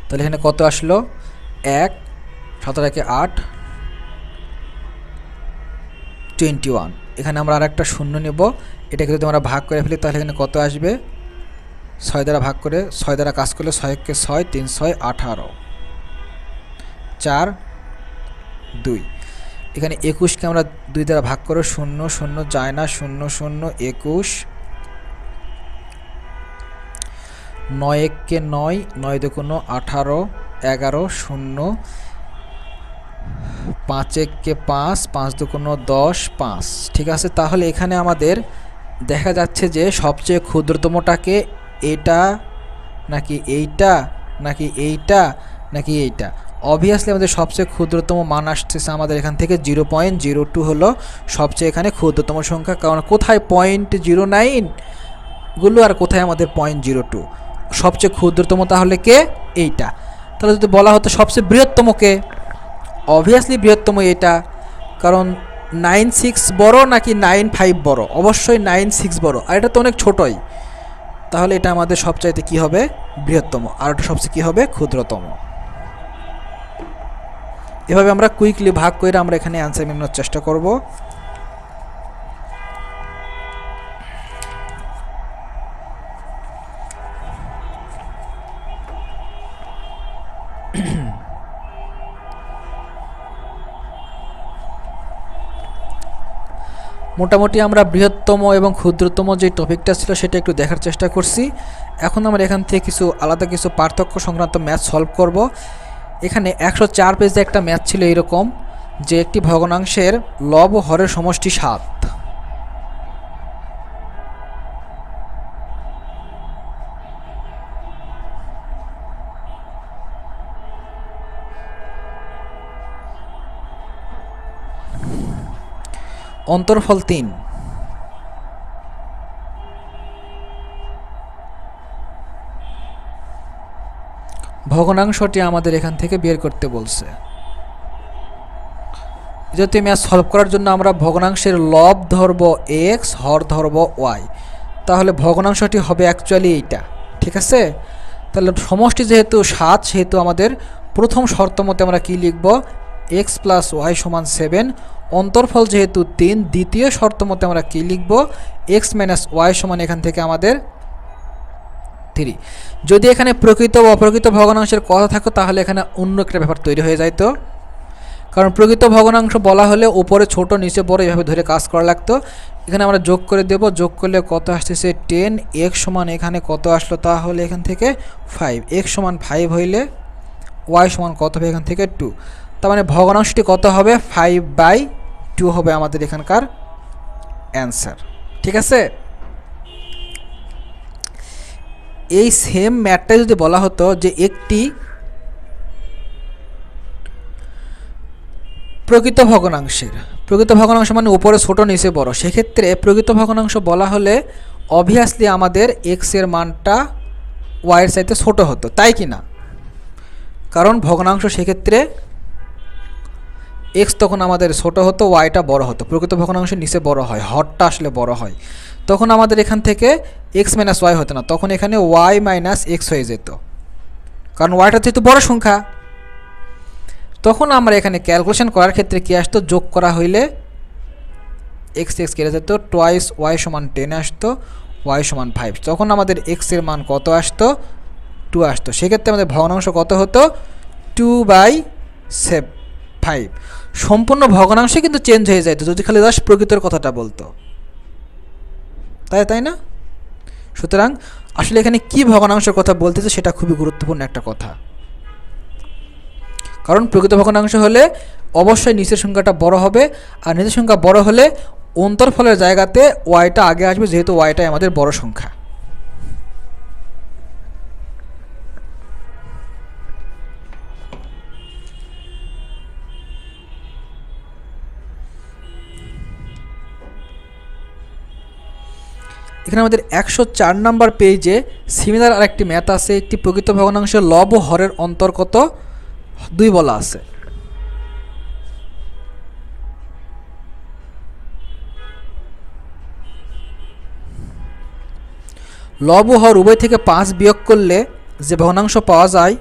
তাহলে এখানে কত আসলো, 1, 17 8, 21। এখানে আমরা আর একটা 0 নেব, এটাকে যদি আমরা ভাগ করে ফেলি তাহলে এখানে কত আসবে, 6 দ্বারা ভাগ করে, 6 দ্বারা কাজ করলে 6 6, 3 6, 18, 4 2। এখানে 21কে আমরা 2 দ্বারা ভাগ করে, 0 0, যায় না, 0 0, 21, 9 1 9, 9 2 18, 11, 0, 5 1 5, 5 2 10, 5। ঠিক আছে, তাহলে এখানে আমাদের দেখা যাচ্ছে যে সবচেয়ে ক্ষুদ্রতমটাকে এটা নাকি এইটা নাকি এইটা নাকি এইটা। অবভিয়াসলি আমাদের সবচেয়ে ক্ষুদ্রতম মান আসতেছে আমাদের এখান থেকে 0.02 হলো সবচেয়ে এখানে ক্ষুদ্রতম সংখ্যা, কারণ কোথায় 0.09 গুলো আর কোথায় আমাদের 0.02, সবচেয়ে ক্ষুদ্রতম তাহলে কে, এইটা। তাহলে যদি বলা হতো সবচেয়ে বৃহত্তম কে, অবভিয়াসলি বৃহত্তম এটা, কারণ 96 বড় নাকি 95 বড়, অবশ্যই 96 বড়, আর এটা তো অনেক ছোটই, তাহলে এটা আমাদের সবচাইতে কি হবে, বৃহত্তম, আর এটা সবচেয়ে কি হবে, ক্ষুদ্রতম। এভাবে আমরা কুইকলি ভাগ করে আমরা এখানে অ্যান্সার মেলানোর চেষ্টা করব। মোটামুটি আমরা বৃহত্তম এবং ক্ষুদ্রতম যে টপিকটা ছিল সেটা একটু দেখার চেষ্টা করছি। এখন আমরা এখান থেকে কিছু আলাদা কিছু পার্থক্য সংক্রান্ত ম্যাথ সলভ করব। এখানে 104 পেজে একটা ম্যাথ ছিল এরকম যে একটি ভগ্নাংশের লব ও হরের সমষ্টি 7। অন্তরফল 3। ভগ্নাংশটি আমাদের এখান থেকে বের করতে বলছে। যদি ম্যাথ সলভ করার জন্য আমরা ভগ্নাংশের লব ধরব এক্স, হর ধরব ওয়াই, তাহলে ভগ্নাংশটি হবে অ্যাকচুয়ালি এইটা। ঠিক আছে, তাহলে সমষ্টি যেহেতু 7, সেহেতু আমাদের প্রথম শর্ত মতে আমরা কি লিখব, এক্স প্লাস ওয়াই সমান 7। অন্তর্ফল যেহেতু 3, দ্বিতীয় শর্ত মতে আমরা কি লিখব, এক্স মাইনাস ওয়াই সমান এখান থেকে আমাদের 3। যদি এখানে প্রকৃত বা অপ্রকৃত ভগ্নাংশের কথা থাকতো তাহলে এখানে অন্য একটা ব্যাপার তৈরি হয়ে যাইতো, কারণ প্রকৃত ভগ্নাংশ বলা হলে উপরে ছোট নিচে বড় এইভাবে ধরে কাজ করা লাগতো। এখানে আমরা যোগ করে দেব, যোগ করলে কত আসতেছে 10, এক্স সমান এখানে কত আসলো, তাহলে এখান থেকে 5, এক্স সমান 5 হইলে ওয়াই সমান কত হবে এখান থেকে 2। তার মানে ভগ্নাংশটি কত হবে, 5/2 হবে আমাদের এখানকার অ্যান্সার। ঠিক আছে, এই সেম ম্যাথটাই যদি বলা হতো যে একটি প্রকৃত ভগ্নাংশ মানে উপরে ছোট নিচে বড়, সেক্ষেত্রে প্রকৃত ভগ্নাংশ বলা হলে অবভিয়াসলি আমাদের এক্স এর মানটা ওয়াইয়ের চাইতে ছোট হতো, তাই কি না? কারণ ভগ্নাংশ সেক্ষেত্রে এক্স তখন আমাদের ছোট হতো, ওয়াইটা বড় হতো। প্রকৃত ভগ্নাংশ নিচে বড় হয়, হরটা আসলে বড় হয়, তখন আমাদের এখান থেকে এক্স মাইনাস ওয়াই হতো না, তখন এখানে ওয়াই মাইনাস এক্স হয়ে যেত, কারণ ওয়াইটা যেহেতু বড় সংখ্যা। তখন আমরা এখানে ক্যালকুলেশন করার ক্ষেত্রে কী আসতো, যোগ করা হইলে এক্স কেটে যেত, টোয়াইস ওয়াই সমান 10 আসতো, ওয়াই সমান 5। তখন আমাদের এক্সের মান কত আসতো, 2 আসতো। সেক্ষেত্রে আমাদের ভগ্নাংশ কত হতো, 2/5। সম্পূর্ণ ভগ্নাংশে কিন্তু চেঞ্জ হয়ে যেত যদি খালি জাস্ট প্রকৃতর কথাটা বলতো, তাই না? সুতরাং আসলে এখানে কি ভগ্নাংশের কথা বলতেছে সেটা খুবই গুরুত্বপূর্ণ একটা কথা, কারণ প্রকৃত ভগ্নাংশ হলে অবশ্যই নিচের সংখ্যাটা বড় হবে, আর নিচের সংখ্যা বড় হলে অন্তর্ফলের জায়গাতে ওয়াইটা আগে আসবে, যেহেতু ওয়াইটাই আমাদের বড় সংখ্যা। এখানে আমাদের 104 নম্বর পেজে সিমিলার আরেকটি ম্যাথ আছে। একটি প্রকৃত ভগ্নাংশের লব ও হরের অন্তর্গত 2 বলা আছে। লব ও হর উভয় থেকে 5 বিয়োগ করলে যে ভগ্নাংশ পাওয়া যায়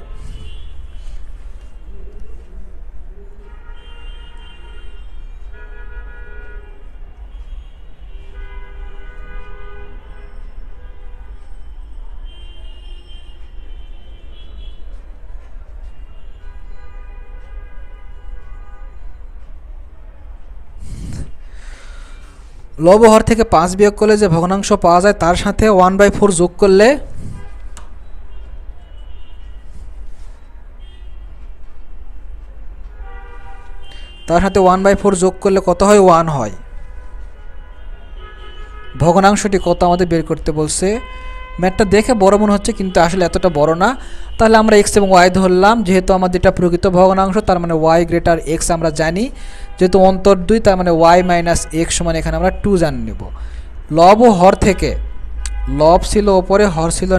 লব হর থেকে 5 বিয়োগ করলে যে ভগ্নাংশ পাওয়া যায় তার সাথে 1/4 যোগ করলে কত হয়, 1 হয়। ভগ্নাংশটি কত আমাদের বের করতে বলছে। ম্যাথটা দেখে বড় মনে হচ্ছে কিন্তু আসলে এতটা বড় না। তাহলে আমরা এক্স এবং ওয়াই ধরলাম, যেহেতু আমাদের এটা প্রকৃত ভগ্নাংশ তার মানে ওয়াই গ্রেটার এক্স আমরা জানি, যেহেতু অন্তর 2 তার মানে ওয়াই মাইনাস এক্স সমান এখানে আমরা 2 জানি নেব। লব ও হর থেকে, লব ছিল ওপরে হর ছিল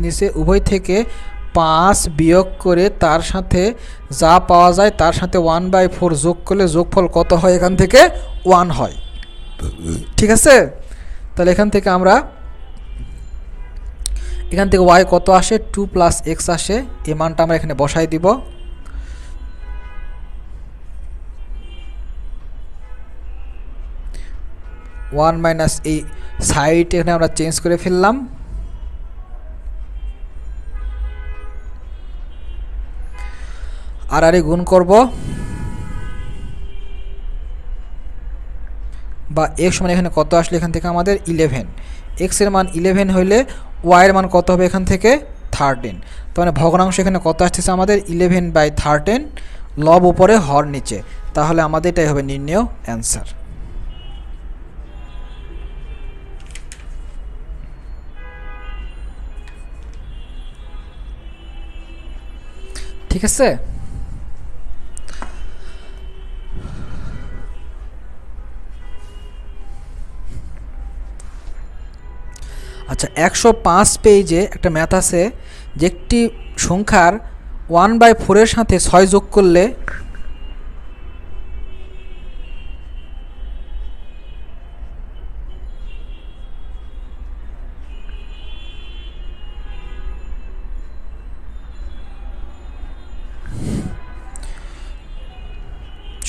নিচে, উভয় থেকে 5 বিয়োগ করে তার সাথে যা পাওয়া যায় তার সাথে 1/4 যোগ করলে যোগফল কত হয়, এখান থেকে 1 হয়। ঠিক আছে, তাহলে এখান থেকে ওয়াই কত আসে, 2 প্লাস এক্স আসে, এই মানটা আমরা এখানে বসাই দিব। ওয়ান মাইনাস এই সাইড এখানে আমরা চেঞ্জ করে ফেললাম, আর গুণ করব, বা এক্স সমান এখানে কত আসলে এখান থেকে আমাদের 11। এক্স এর মান 11 হইলে ওয়াইয়ের মান কত হবে এখান থেকে 13। তার মানে ভগ্নাংশ এখানে কত আসতেছে আমাদের 11/13, লব উপরে হর নিচে, তাহলে আমাদের এটাই হবে নির্ণেয় অ্যান্সার। ঠিক আছে, আচ্ছা 105 পেজে একটা ম্যাথ আছে যে একটি সংখ্যার 1/4 সাথে 6 যোগ করলে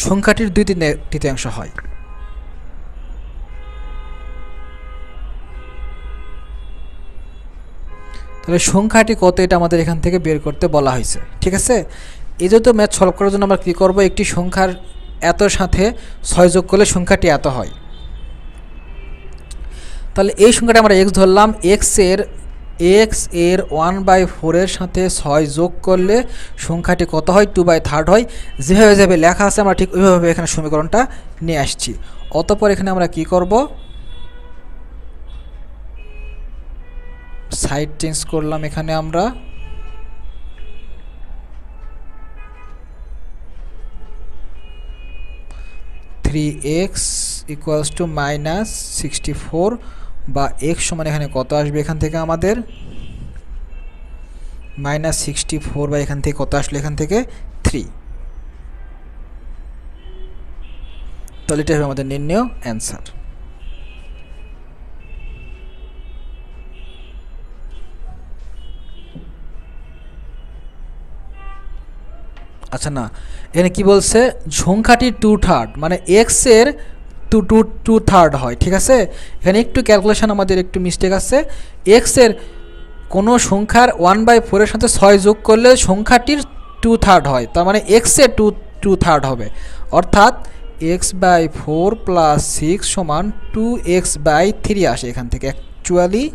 সংখ্যাটির 2/3 হয়। তাহলে সংখ্যাটি কত এটা আমাদের এখান থেকে বের করতে বলা হয়েছে, ঠিক আছে। এই যেহেতু ম্যাথ সলভ করার জন্য আমরা কী করব, একটি সংখ্যার এতর সাথে 6 যোগ করলে সংখ্যাটি এত হয়। তাহলে এই সংখ্যাটা আমরা এক্স ধরলাম, এক্স এর 1/4 সাথে 6 যোগ করলে সংখ্যাটি কত হয়, 2/3 হয়। যেভাবে লেখা আছে আমরা ঠিক ওইভাবে এখানে সমীকরণটা নিয়ে আসছি। অতঃপর এখানে আমরা কি করব, সাইড চেঞ্জ করলাম, এখানে আমরা (3x = -64) বা x সমান এখানে কত আসবে, এখান থেকে আমাদের -64 বা এখান থেকে কত আসলে, এখান থেকে 3। তাহলে এটা হবে আমাদের নির্ণয় অ্যান্সার। আচ্ছা না, এখানে কি বলছে, সংখ্যাটি 2/3 মানে এক্স এর 2/3 হয়, ঠিক আছে। এখানে একটু ক্যালকুলেশন আমাদের একটু মিস্টেক আছে। এক্স এর কোনো সংখ্যার 1/4 এর সাথে 6 যোগ করলে সংখ্যাটির 2/3 হয়, তার মানে এক্স এর 2/3 হবে, অর্থাৎ x/4 + 6 = 2x/3 আসে এখান থেকে অ্যাকচুয়ালি।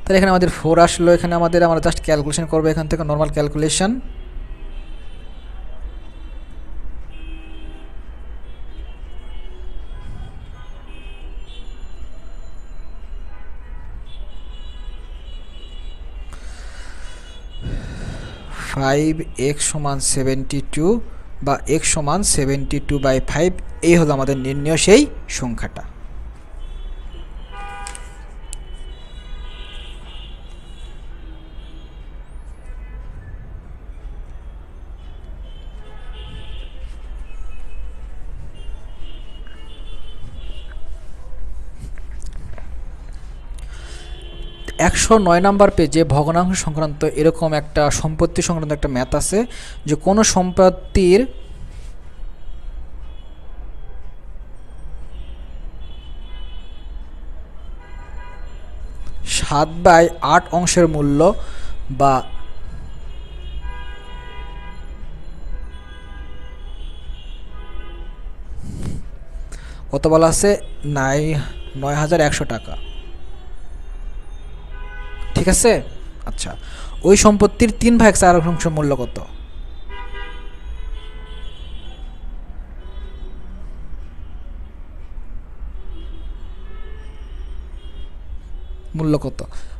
তাহলে এখানে আমাদের 4 আসলো, এখানে আমরা জাস্ট ক্যালকুলেশন করবো এখান থেকে, নর্মাল ক্যালকুলেশন। x = 72 বা x = 72/5, এই হলো আমাদের নির্ণয় সেই সংখ্যাটা। একশো 9 নম্বর পেজে ভগ্নাংশ সংক্রান্ত এরকম একটা সম্পত্তি সংক্রান্ত একটা ম্যাথ আছে, যে কোনো সম্পত্তির 7/8 অংশের মূল্য বা কত বলা আছে, 9,100 টাকা, ঠিক আছে। আচ্ছা, ওই সম্পত্তির 3/4 মূল্য কত?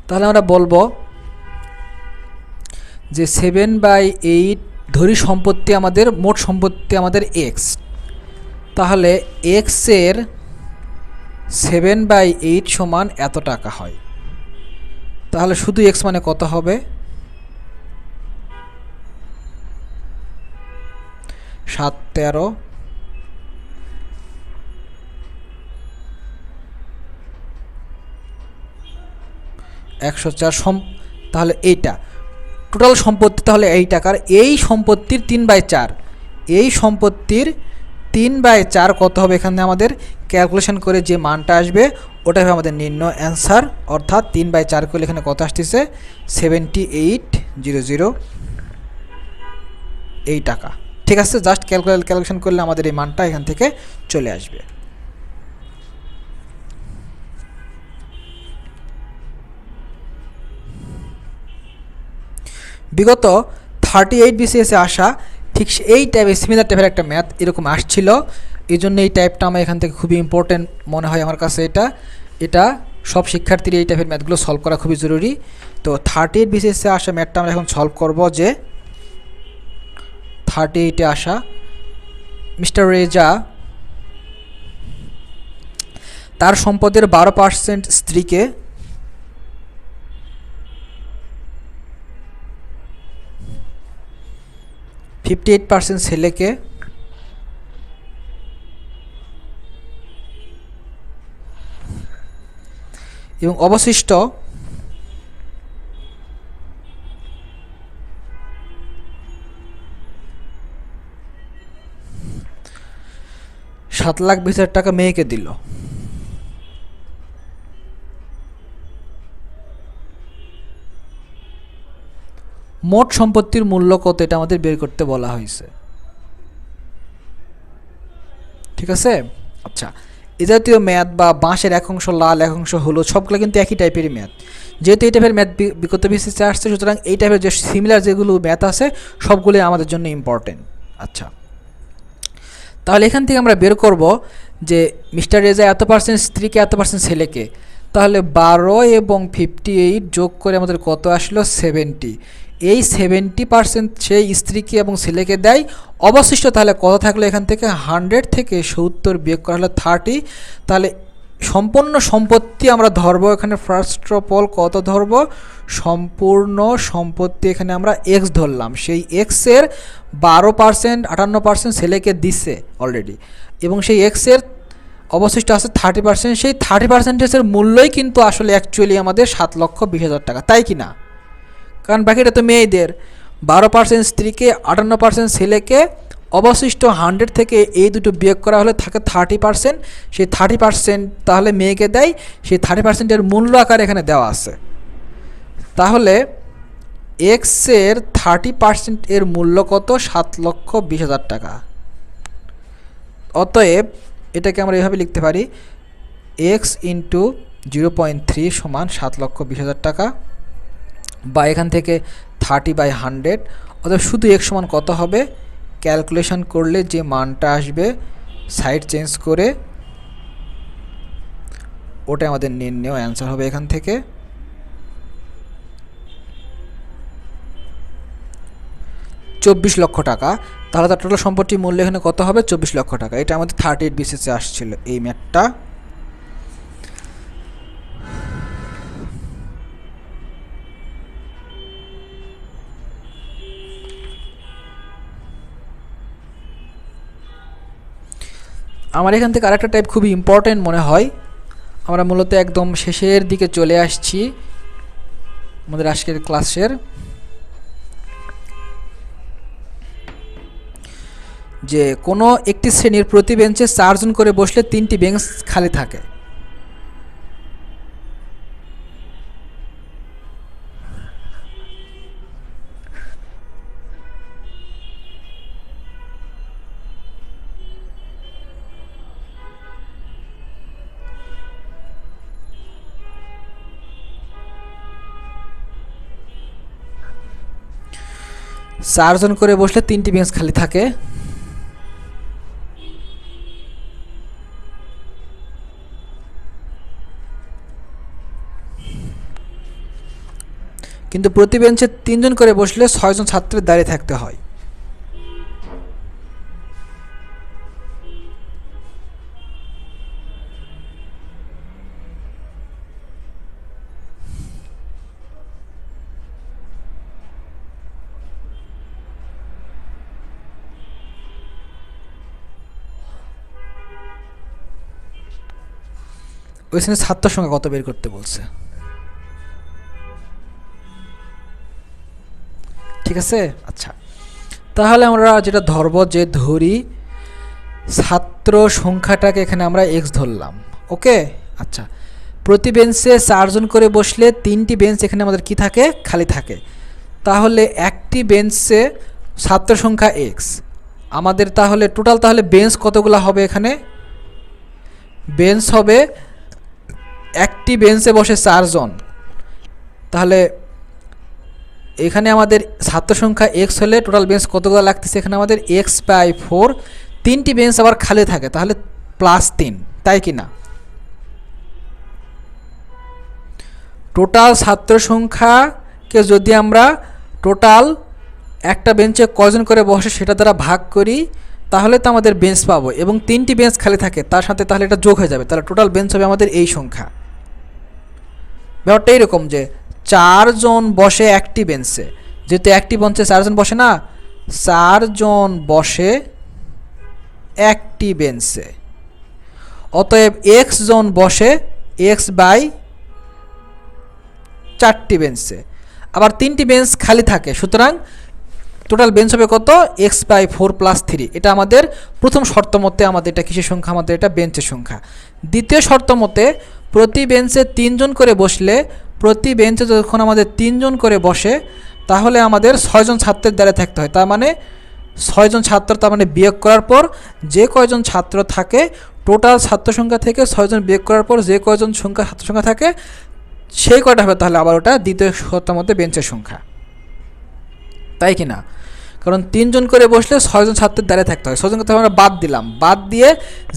তাহলে আমরা বলবো যে 7/8 ধরি সম্পত্তি আমাদের, মোট সম্পত্তি আমাদের এক্স, তাহলে এক্স এর 7/8 সমান এত টাকা হয়। তাহলে শুধু এক্স মানে কত হবে, 7 13 104। তাহলে এইটা টোটাল সম্পত্তি, তাহলে এই টাকার এই সম্পত্তির 3/4, এই সম্পত্তির 3/4 কত হবে, এখানে আমাদের ক্যালকুলেশন করে যে মানটা আসবে ওটা হবে আমাদের নির্ণয় অ্যান্সার, অর্থাৎ 3/4 করলে এখানে কত আসতেছে, 7800 এই টাকা, ঠিক আছে। জাস্ট ক্যালকুলেশন করলে আমাদের এই মানটা এখান থেকে চলে আসবে। বিগত 38 BCS আসা ঠিক এই টাইপের সিমিলার টাইপের একটা ম্যাথ এরকম আসছিল, এই জন্য এই টাইপটা আমার এখান থেকে খুবই ইম্পর্টেন্ট মনে হয় আমার কাছে। এটা সব শিক্ষার্থীর এই টাইপের ম্যাথগুলো সলভ করা খুবই জরুরি। তো 38 BCS আসা ম্যাথটা আমরা এখন সলভ করব, যে 38-এ আসা মিস্টার রেজা তার সম্পদের 12% স্ত্রীকে 58% ছেলেকে এবং অবশিষ্ট 7,20,000 টাকা মেয়েকে দিল। মোট সম্পত্তির মূল্য কত এটা আমাদের বের করতে বলা হয়েছে। ঠিক আছে। আচ্ছা, এ জাতীয় ম্যাথ বা বাঁশের এক অংশ লাল এক অংশ হলুদ সবগুলো কিন্তু একই টাইপেরই ম্যাথ। যেহেতু এই টাইপের ম্যাথ বিগত বিসিএসে আসছে, সুতরাং এই টাইপের যে সিমিলার যেগুলো ম্যাথ আছে সবগুলোই আমাদের জন্য ইম্পর্টেন্ট। আচ্ছা, তাহলে এখান থেকে আমরা বের করব যে মিস্টার রেজা এত পার্সেন্ট স্ত্রীকে এত পার্সেন্ট ছেলেকে, তাহলে 12 এবং 58 যোগ করে আমাদের কত আসলো 70। এই 70% সেই স্ত্রীকে এবং ছেলেকে দেয়। অবশিষ্ট তাহলে কত থাকলো এখান থেকে 100 থেকে 70 বিয়োগ করা হলো 30। তাহলে সম্পূর্ণ সম্পত্তি আমরা ধরবো এখানে ফার্স্ট অফ অল কত ধরবো, সম্পূর্ণ সম্পত্তি এখানে আমরা এক্স ধরলাম। সেই এক্সের 12% 58% ছেলেকে দিছে অলরেডি, এবং সেই এক্সের অবশিষ্ট আছে 30%। সেই 30%-এর মূল্যই কিন্তু আসলে অ্যাকচুয়ালি আমাদের 7,20,000 টাকা, তাই কি না? কারণ বাকিটা তো মেয়েদের। 12% স্ত্রীকে, 58% ছেলেকে, অবশিষ্ট 100 থেকে এই দুটো বিয়োগ করা হলে থাকে 30%। সেই 30% তাহলে মেয়েকে দেয়, সেই 30%-এর মূল্য আকার এখানে দেওয়া আছে। তাহলে এক্সের 30% এর মূল্য কত, 7,20,000 টাকা। অতএব এটাকে আমরা এভাবে লিখতে পারি, এক্স ইন্টু 0.3 সমান 7,20,000 টাকা, বা এখান থেকে 30/100। অর্থাৎ শুধু এক্স সমান কত হবে, ক্যালকুলেশন করলে যে মানটা আসবে সাইড চেঞ্জ করে ওটা আমাদের নির্ণয় অ্যান্সার হবে এখান থেকে 24 লক্ষ টাকা। তাহলে তার টোটাল সম্পত্তির মূল্য এখানে কত হবে, 24 লক্ষ টাকা। এটা আমাদের 38 বিসিএসে আসছিল এই ম্যাথটা। আমার এখান থেকে আরেকটা টাইপ খুবই ইম্পর্টেন্ট মনে হয়। আমরা মূলত একদম শেষের দিকে চলে আসছি আমাদের আজকের ক্লাসের। যে কোনো একটি শ্রেণীর প্রতি বেঞ্চে 4 জন করে বসলে 3টি বেঞ্চ খালি থাকে। চারজন করে বসলে 3টি বেঞ্চ খালি থাকে। কিন্তু প্রতি বেঞ্চে 3 জন করে বসলে 6 জন ছাত্রের দাঁড়িয়ে থাকতে হয়। ওই শ্রেণীর ছাত্র সংখ্যা কত বের করতে বলছে। ঠিক আছে। আচ্ছা, তাহলে আমরা যেটা ধরবো, যে ধরি ছাত্র সংখ্যাটাকে এখানে আমরা এক্স ধরলাম। ওকে। আচ্ছা, প্রতি বেঞ্চে 4 জন করে বসলে 3টি বেঞ্চ এখানে আমাদের কি থাকে, খালি থাকে। তাহলে একটি বেঞ্চে ছাত্র সংখ্যা এক্স, আমাদের তাহলে টোটাল তাহলে বেঞ্চ কতগুলো হবে, এখানে বেঞ্চ হবে একটি বেঞ্চে বসে 4 জন। তাহলে এখানে আমাদের ছাত্র সংখ্যা এক্স হলে টোটাল বেঞ্চ কতগুলো লাগতেছে, এখানে আমাদের x/4। 3টি বেঞ্চ আবার খালি থাকে, তাহলে +3, তাই কি না? টোটাল ছাত্র সংখ্যাকে যদি আমরা টোটাল একটা বেঞ্চে কয়জন করে বসে সেটা দ্বারা ভাগ করি, তাহলে তো আমাদের বেঞ্চ পাবো, এবং 3টি বেঞ্চ খালি থাকে তার সাথে, তাহলে এটা যোগ হয়ে যাবে। তাহলে টোটাল বেঞ্চ হবে আমাদের এই সংখ্যা। ব্যাপারটা এইরকম যে 4 জন বসে একটি বেঞ্চে, যেহেতু একটি বেঞ্চে 4 জন বসে না, 4 জন বসে একটি বেঞ্চে, অতএব x জন বসে x বাই 4টি বেঞ্চে। আবার 3টি বেঞ্চ খালি থাকে, সুতরাং টোটাল বেঞ্চ হবে কত, এক্স বাই 4 + 3। এটা আমাদের প্রথম শর্ত মতে আমাদের এটা কিসের সংখ্যা, আমাদের এটা বেঞ্চের সংখ্যা। দ্বিতীয় শর্ত মতে প্রতি বেঞ্চে 3 জন করে বসলে, প্রতি বেঞ্চে যখন আমাদের 3 জন করে বসে তাহলে আমাদের 6 জন ছাত্রের দ্বারা থাকতে হয়। তার মানে 6 জন ছাত্র, তার মানে বিয়োগ করার পর যে কয়জন ছাত্র থাকে, টোটাল ছাত্র সংখ্যা থেকে 6 জন বিয়োগ করার পর যে কয়জন ছাত্র সংখ্যা থাকে সেই কয়টা হবে, তাহলে আবার ওটা দ্বিতীয় শর্তের মধ্যে বেঞ্চের সংখ্যা, তাই কি না? কারণ 3 জন করে বসলে 6 জন ছাত্রের দ্বারা থাকতে হয়, 6 জনকে তো আমরা বাদ দিলাম, বাদ দিয়ে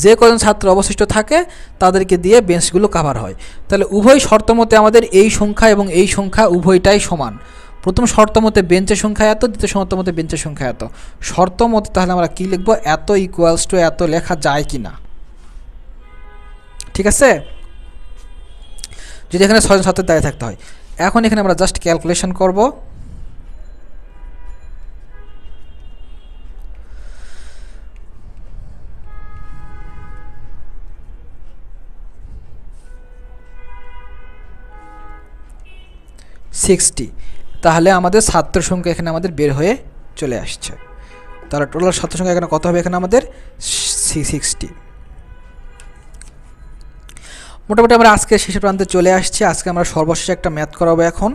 যে কজন ছাত্র অবশিষ্ট থাকে তাদেরকে দিয়ে বেঞ্চগুলো কাভার হয়। তাহলে উভয় শর্ত মতে আমাদের এই সংখ্যা এবং এই সংখ্যা উভয়টাই সমান। প্রথম শর্ত মতে বেঞ্চের সংখ্যা এত, দ্বিতীয় শর্ত মতে বেঞ্চের সংখ্যা এত। শর্ত মতে তাহলে আমরা কি লিখব, এত ইকুয়ালস টু এত লেখা যায় কি না? ঠিক আছে, যদি এখানে 6 জন ছাত্রের দ্বারা থাকতে হয়। এখন এখানে আমরা জাস্ট ক্যালকুলেশন করব। তাহলে আমাদের ছাত্র সংখ্যা এখানে আমাদের বের হয়ে চলে আসছে। তাহলে টোটাল ছাত্র সংখ্যা এখানে কত হবে, এখানে আমাদের 60। মোটামুটি আমরা আজকে শেষের প্রান্তে চলে আসছি। আজকে আমরা সর্বশেষ একটা ম্যাথ করাবো। এখন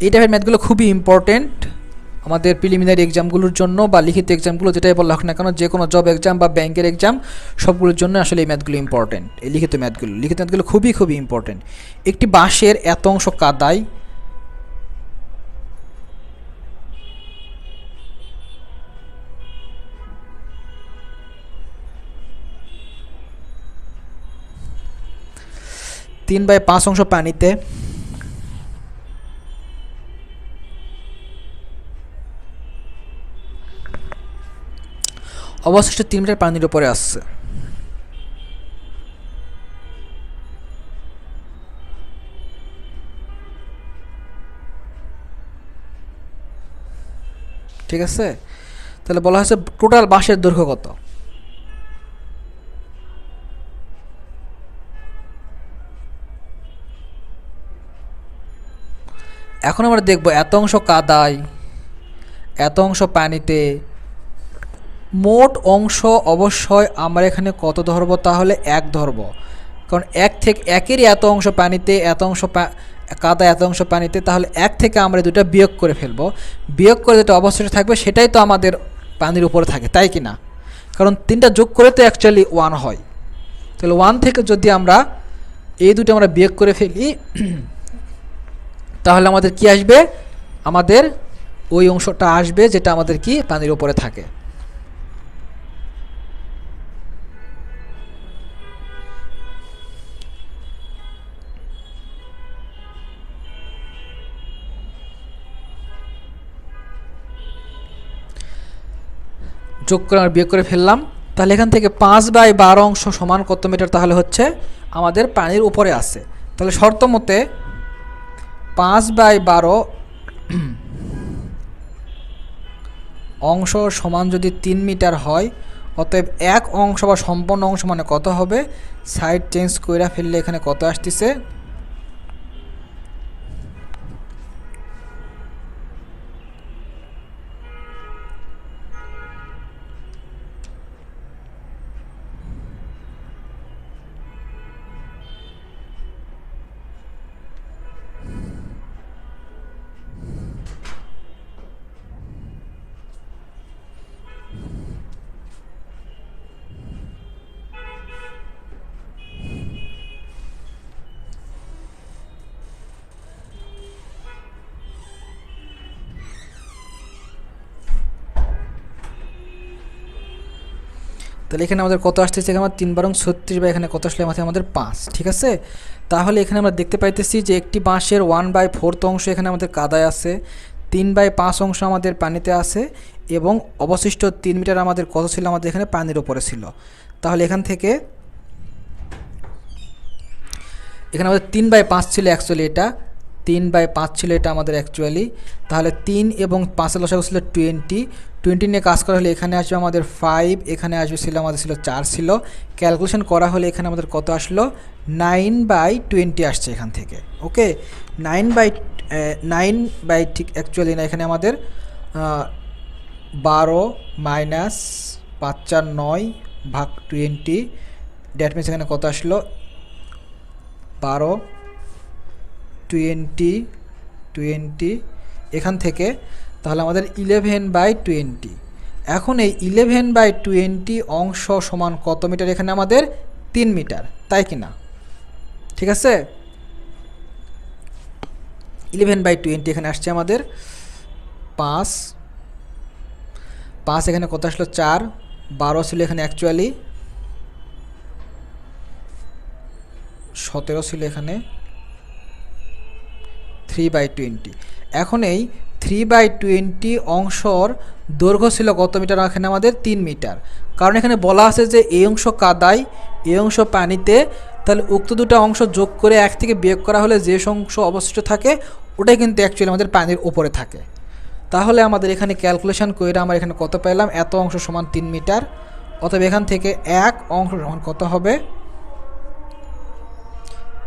এই টাইপের ম্যাথগুলো খুবই ইম্পর্টেন্ট আমাদের প্রিলিমিনারি এক্সামগুলোর জন্য বা লিখিত এক্সামগুলো, যেটাই বলা হোক না কেন, যে কোনো জব এক্সাম বা ব্যাংকের এক্সাম সবগুলোর জন্য আসলে এই ম্যাথগুলো ইম্পর্টেন্ট। এই লিখিত ম্যাথগুলো খুবই খুবই ইম্পর্টেন্ট। একটি বাঁশের এত অংশ কাদায় তিন বাই 5 অংশ পানিতে, অবশিষ্ট 3 মিটার পানির উপরে আসছে। ঠিক আছে, তাহলে বলা হয়েছে টোটাল বাঁশের দৈর্ঘ্য কত। এখন আমরা দেখব এত অংশ কাদায়, এত অংশ পানিতে, মোট অংশ অবশ্যই আমরা এখানে কত ধরব, তাহলে 1 ধরব। কারণ 1 থেকে একেরই এত অংশ পানিতে, এত অংশ কাদা, এত অংশ পানিতে, তাহলে 1 থেকে আমরা দুটো বিয়োগ করে ফেলবো। বিয়োগ করে যেটা অবশিষ্ট থাকবে সেটাই তো আমাদের পানির উপরে থাকে, তাই কি না? কারণ 3টা যোগ করে তো অ্যাকচুয়ালি 1 হয়। তাহলে 1 থেকে যদি আমরা এই দুটো আমরা বিয়োগ করে ফেলি তাহলে আমাদের কি আসবে, আমাদের ওই অংশটা আসবে যেটা আমাদের কি পানির উপরে থাকে। যোগ করে আমরা বিয়োগ করে ফেললাম। তাহলে এখান থেকে 5 বাই 12 অংশ সমান কত মিটার, তাহলে হচ্ছে আমাদের পানির উপরে আছে। তাহলে শর্ত মতে 5 বাই 12 অংশ সমান যদি 3 মিটার হয়, অতএব 1 অংশ বা সম্পূর্ণ অংশ মানে কত হবে, সাইড চেঞ্জ করে ফেললে এখানে কত আসতেছে, তাহলে এখানে আমাদের কত আসতেছে, এখানে আমার 3 বারং 36 বা এখানে কত আসলে মাথায় আমাদের 5। ঠিক আছে, তাহলে এখানে আমরা দেখতে পাইতেছি যে একটি বাঁশের 1/4 অংশ এখানে আমাদের কাদায় আছে, 3/5 অংশ আমাদের পানিতে আছে, এবং অবশিষ্ট 3 মিটার আমাদের কত ছিল, আমাদের এখানে পানির উপরে ছিল। তাহলে এখান থেকে এখানে আমাদের 3/5 ছিল অ্যাকচুয়ালি, এটা 3/5 ছিল এটা আমাদের অ্যাকচুয়ালি। তাহলে 3 এবং 5 এর লসাগু ছিল 20 নিয়ে কাজ করা হলে এখানে আসবে আমাদের 5, এখানে আসবে ছিল আমাদের ছিল 4 ছিল। ক্যালকুলেশন করা হলে এখানে আমাদের কত আসলো 9/20 আসছে এখান থেকে। ওকে, 9 ঠিক অ্যাকচুয়ালি না, এখানে আমাদের 12 মাইনাস 5 4 9 ভাগ 20, দ্যাট মিনস এখানে কত আসলো 12 20 এখান থেকে। তাহলে আমাদের 11/20। এখন এই 11/20 অংশ সমান কত মিটার? এখানে আমাদের 3 মিটার, তাই কি না? ঠিক আছে, 11/20 এখানে আসছে আমাদের 5, এখানে কত আসলো 4, 12 ছিল এখানে অ্যাকচুয়ালি, 17 ছিল এখানে, 3/20। এখন এই 3/20 অংশর দৈর্ঘ্য ছিল কত মিটার? এখানে আমাদের 3 মিটার। কারণ এখানে বলা আছে যে এই অংশ কাদায়, এই অংশ পানিতে, তাহলে উক্ত দুটো অংশ যোগ করে 1 থেকে বিয়োগ করা হলে যে অংশ অবশিষ্ট থাকে ওটাই কিন্তু অ্যাকচুয়ালি আমাদের পানির উপরে থাকে। তাহলে আমাদের এখানে ক্যালকুলেশন করে আমরা এখানে কত পেলাম? এত অংশ সমান 3 মিটার। অতএব এখান থেকে 1 অংশ সমান কত হবে?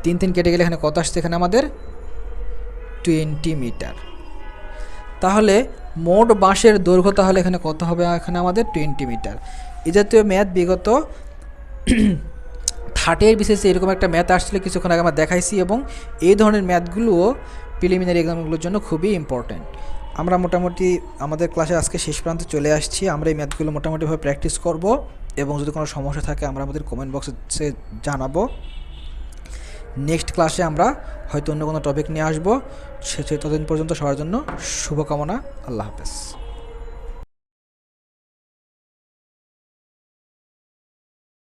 3 কেটে গেলে এখানে কত আসছে? এখানে আমাদের 20 মিটার। তাহলে মোট বাঁশের দৈর্ঘ্য তাহলে এখানে কত হবে? এখানে আমাদের 20 মিটার। এই জাতীয় ম্যাথ বিগত 30 এর বিশেষে এরকম একটা ম্যাথ আসছিল কিছুক্ষণ আগে আমরা দেখাইছি, এবং এই ধরনের ম্যাথগুলোও প্রিলিমিনারি এক্সামগুলোর জন্য খুবই ইম্পর্ট্যান্ট। আমরা মোটামুটি আমাদের ক্লাসে আজকে শেষ প্রান্তে চলে আসছি। আমরা এই ম্যাথগুলো মোটামুটিভাবে প্র্যাকটিস করব, এবং যদি কোনো সমস্যা থাকে আমরা আমাদের কমেন্ট বক্সে জানাবো। নেক্সট ক্লাসে আমরা হয়তো অন্য কোনো টপিক নিয়ে আসবো। ততদিন পর্যন্ত সবার জন্য শুভকামনা। আল্লাহ হাফেজ।